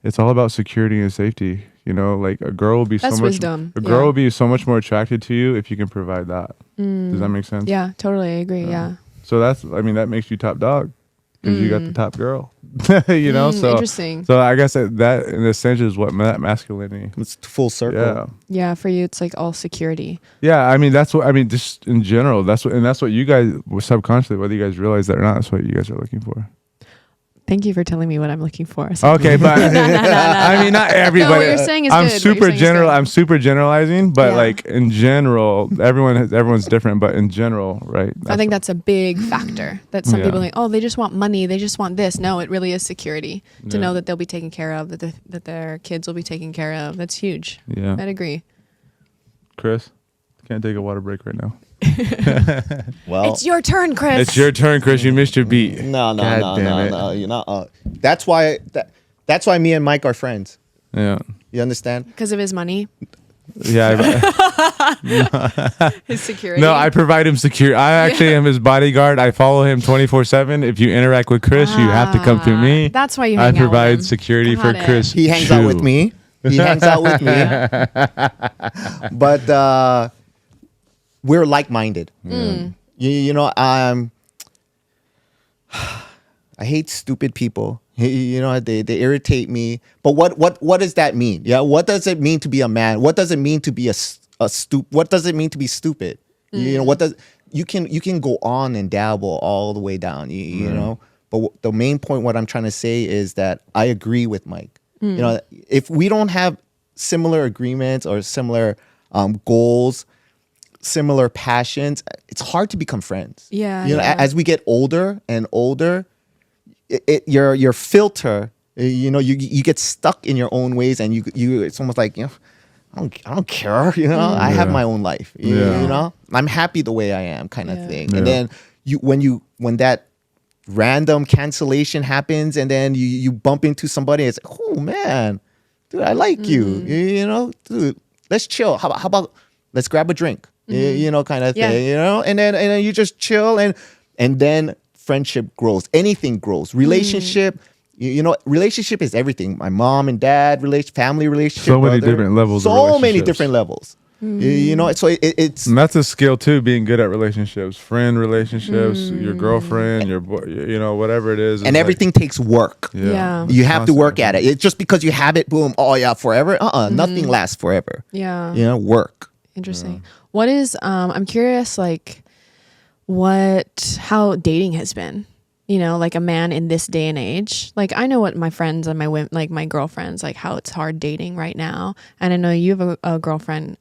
It's all about security and safety. You know, like a girl will be will be so much more attracted to you if you can provide that. Does that make sense? Yeah, totally. I agree. Yeah. So that makes you top dog, because you got the top girl. You know, so interesting. So I guess that in a sense is what masculinity. It's full circle. Yeah. Yeah, for you it's like all security. Yeah, just in general, that's what you guys subconsciously, whether you guys realize that or not, that's what you guys are looking for. Thank you for telling me what I'm looking for. So. Okay, but I mean, not everybody. No, what you're saying is I'm good. super general. I'm super generalizing, but like in general, everyone's different. But in general, right? I think that's a big factor. That some people think, oh, they just want money, they just want this. No, it really is security to know that they'll be taken care of, that their kids will be taken care of. That's huge. Yeah, I'd agree. Chris, can't take a water break right now. Well, it's your turn, Chris. It's your turn, Chris. You missed your beat. No. You know, that's why me and Mike are friends. Yeah. You understand? Because of his money. Yeah. His security. No, I provide him security. I actually am his bodyguard. I follow him 24/7. If you interact with Chris, you have to come through me. That's why you hang out with him. I provide security for Chris. He hangs out with me. But we're like-minded. You know, I hate stupid people. You know, they irritate me. But what does that mean? Yeah, what does it mean to be a man? What does it mean to be what does it mean to be stupid? You know, you can go on and dabble all the way down. You know, but the main point, what I'm trying to say is that I agree with Mike. You know, if we don't have similar agreements or similar goals, similar passions, it's hard to become friends. Yeah. You know, as we get older and older, your filter, you know, you get stuck in your own ways, and you it's almost like, you know, I don't care. You know, I have my own life. You know, I'm happy the way I am, kind of thing. And then when that random cancellation happens, and then you bump into somebody, it's like, oh man, dude, I like you. You know, dude, let's chill. How about let's grab a drink? You know, kind of thing. You know, and then you just chill, and then friendship grows. Anything grows. Relationship. You know, relationship is everything. My mom and dad, family relationship. So many different levels. So many different levels. You know, so it's. And that's a skill too. Being good at relationships, friend relationships, your girlfriend, your boy, you know, whatever it is. And everything takes work. Yeah. You have to work at it. It's just because you have it, boom. Oh yeah, forever. Nothing lasts forever. Yeah. You know, work. Interesting. What is? I'm curious. Like, how dating has been. You know, like a man in this day and age. Like I know what my friends and my girlfriends, like how it's hard dating right now. And I know you have a girlfriend.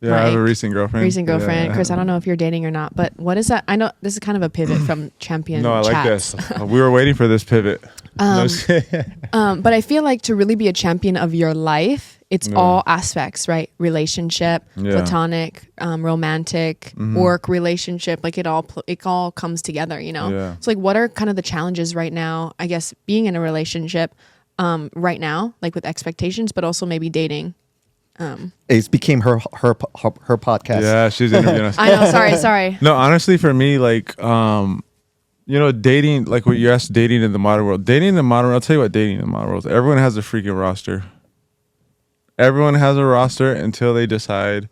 Yeah, I have a recent girlfriend. Yeah. Chris, I don't know if you're dating or not, but what is that? I know this is kind of a pivot from champion. No, I like chats. this. We were waiting for this pivot. But I feel like to really be a champion of your life, it's all aspects, right? Relationship, platonic, romantic, work relationship. Like it all comes together, you know? Yeah. So like what are kind of the challenges right now, I guess, being in a relationship right now, like with expectations, but also maybe dating? It became her podcast. Yeah, she's interviewing us. I know, sorry. No, honestly, for me, like, dating, like what you asked, dating in the modern world. Dating in the modern world, I'll tell you what dating in the modern world is. Everyone has a freaking roster. Everyone has a roster until they decide,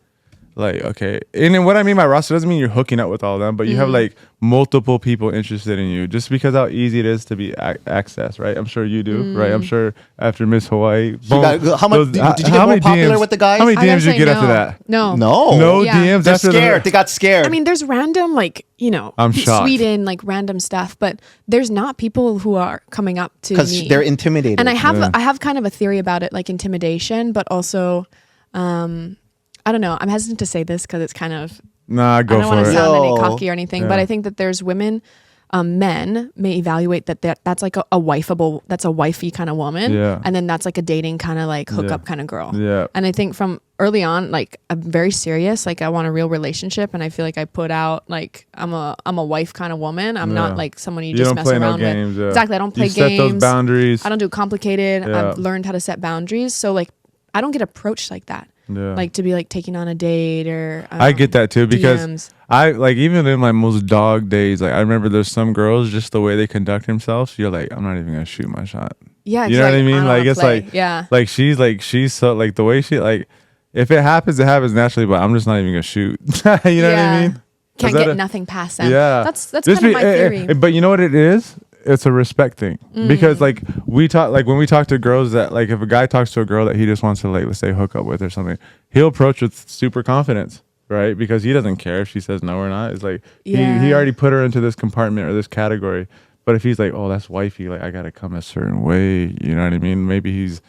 like, okay. And then what I mean by roster doesn't mean you're hooking up with all of them, but you have like multiple people interested in you just because how easy it is to be accessed, right? I'm sure you do, right? I'm sure after Miss Hawaii. How much did you get more popular with the guys? How many DMs did you get after that? No. DMs They're after scared. They got scared. I mean, there's random, like, you know, I'm shocked. Sweden, like random stuff, but there's not people who are coming up to me. Because they're intimidated. And I have kind of a theory about it, like intimidation, but also, I don't know. I'm hesitant to say this because it's kind of, Nah, go I don't for want to it. sound any Yo. cocky or anything, but I think that there's women, men may evaluate that's like a that's a wifey kind of woman. Yeah. And then that's like a dating kind of like hookup kind of girl. Yeah. And I think from early on, like I'm very serious, like I want a real relationship. And I feel like I put out like, I'm a wife kind of woman. I'm not like someone you just don't mess play around no games, with. yeah. Exactly. I don't play You games. set those boundaries. I don't do complicated. Yeah. I've learned how to set boundaries. So like, I don't get approached like that. Yeah. Like to be like taking on a date or I get that too because DMs. I like even in my most dog days, like I remember there's some girls just the way they conduct themselves, you're like, I'm not even gonna shoot my shot. Yeah, you know what I mean? Like it's play. like yeah, like she's so like the way she like if it happens naturally, but I'm just not even gonna shoot. You know what I mean? Can't get nothing past them. Yeah, that's kind of my theory. But you know what it is? It's a respect thing because like we talk like when we talk to girls that like if a guy talks to a girl that he just wants to like let's say hook up with or something, he'll approach with super confidence, right? Because he doesn't care if she says no or not. It's like he already put her into this compartment or this category. But if he's like, oh, that's wifey, like I gotta come a certain way, you know what I mean? Maybe he's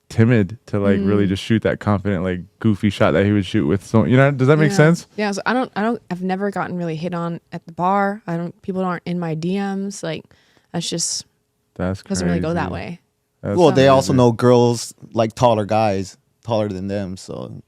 timid to like really just shoot that confident like goofy shot that he would shoot with. So you know, does that make sense? Yeah. So I've never gotten really hit on at the bar. People aren't in my DMs. Like that's doesn't really go that way. Well, they also know girls like taller guys, taller than them. So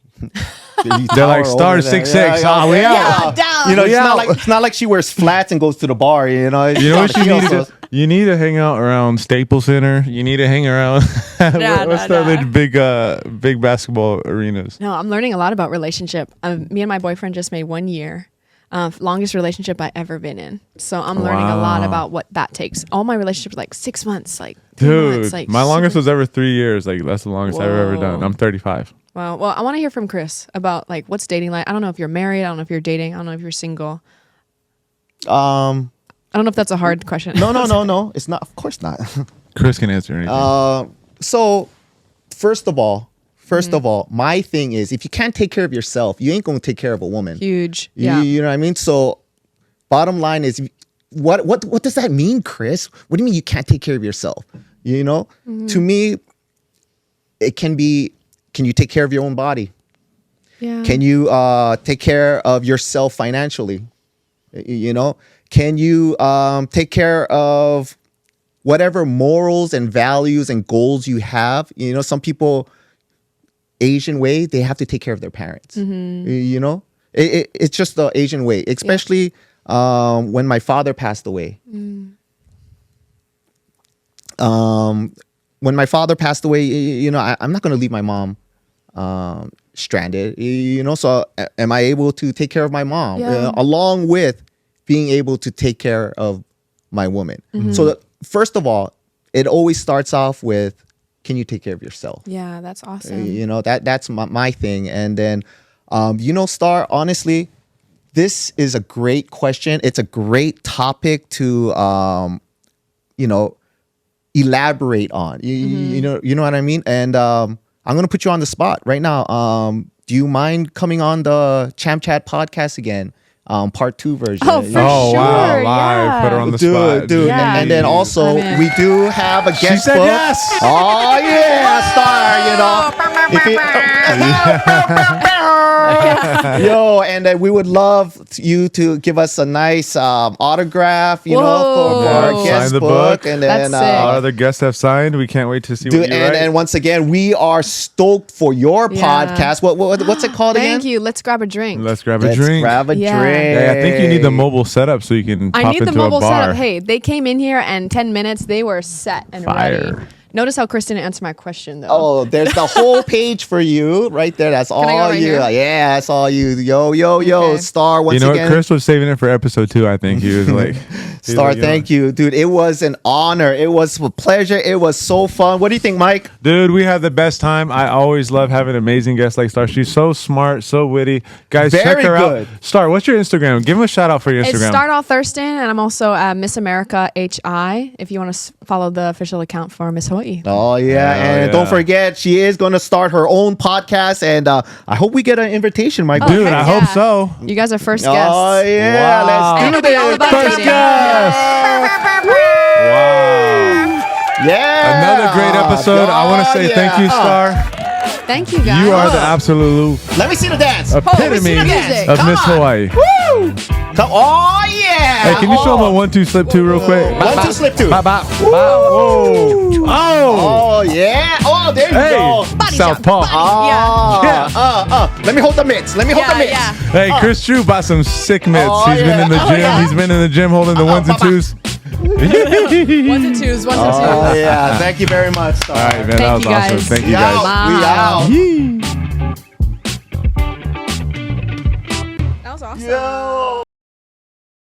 they're like star 6'6". We out. Down. You know, it's not like she wears flats and goes to the bar. You know, you know what you need to do? You need to hang out around Staples Center. You need to hang around. What's the other big basketball arenas? No, I'm learning a lot about relationship. Me and my boyfriend just made 1 year. Longest relationship I ever been in. So I'm learning a lot about what that takes. All my relationships are like 6 months, like 3 months. Like my longest was ever 3 years. Like that's the longest I've ever done. I'm 35. Wow. Well, I want to hear from Chris about like what's dating like. I don't know if you're married. I don't know if you're dating. I don't know if you're single. I don't know if that's a hard question. No. It's not. Of course not. Chris can answer anything. So, first of all, my thing is if you can't take care of yourself, you ain't gonna take care of a woman. Huge. You Yeah. know what I mean? So, bottom line is, what does that mean, Chris? What do you mean you can't take care of yourself? You know, to me, it can be. Can you take care of your own body? Yeah. Can you take care of yourself financially? You know, can you take care of whatever morals and values and goals you have? You know, some people, Asian way, they have to take care of their parents. You know, it's just the Asian way, especially when my father passed away. When my father passed away, you know, I'm not going to leave my mom stranded, you know, so am I able to take care of my mom along with being able to take care of my woman? So first of all, it always starts off with, can you take care of yourself? Yeah, that's awesome. You know, that's my thing. And then, you know, Star, honestly, this is a great question. It's a great topic to, you know, elaborate on. You know what I mean? And I'm going to put you on the spot right now. Do you mind coming on the Champ Chat podcast again? part 2 version. Oh, for Oh, wow. sure, Live. yeah. Put her on the spot. Dude. Yeah. And then also, I'm in. we do have a guest said book. yes. Oh, yeah, Star, If Yo, and we would love you to give us a nice autograph, for our Whoa. guest Sign the book. book. And then, That's sick. Our other guests have signed. We can't wait to see what you write. and once again, we are stoked for your Yeah. podcast. What's it called again? Thank you. Let's grab a drink. Let's grab a Let's drink. grab a Yeah. drink. Hey, I think you need the mobile setup so you can pop I need into the mobile a bar. setup. Hey, they came in here and 10 minutes, they were set and Fire. ready. Notice how Chris didn't answer my question though. Oh, there's the whole page for you right there. That's all I go right you. here? Yeah, that's all you. Yo, Okay. Star. Once You know again, what? Chris was saving it for episode 2, I think. He was like, Star, thank you, dude. It was an honor. It was a pleasure. It was so fun. What do you think, Mike? Dude, we had the best time. I always love having amazing guests like Star. She's so smart, so witty. Guys, check Very her good. out. Star, what's your Instagram? Give him a shout out for your It's Instagram. Star Dahl-Thurston, and I'm also Miss America HI. If you want to follow the official account for Miss Hawaii. Oh yeah, Hell and yeah. don't forget, she is going to start her own podcast, and I hope we get an invitation, Mike. Dude, heck I yeah. hope so. You guys are first Oh guests. yeah, Wow. let's do It'll be all about First dating. guest. Wow. Yeah, Another great episode. I want to say thank you, Star. Thank you guys. You are the absolute Let me see the dance. epitome the music. of Come Miss on. Hawaii. Woo! Oh yeah. Hey, can you show them a 1-2 slip 2 real quick? 1, 2, slip 2. Bop, bop, bop. Oh. Oh. Oh yeah. Oh, there you Hey. go. Body Southpaw. jump, body. Yeah. Let me hold the mitts. Let me hold the mitts. Yeah. Hey, Chris True bought some sick mitts. Oh, He's been in the yeah. gym. Oh, yeah. He's been in the gym holding the ones and twos. Ones and twos. Oh yeah. Thank you very much, Star. All right, man. That Thank was you, awesome. guys. Thank We you guys. out. We Wow. out. Yee. That was awesome. Yo.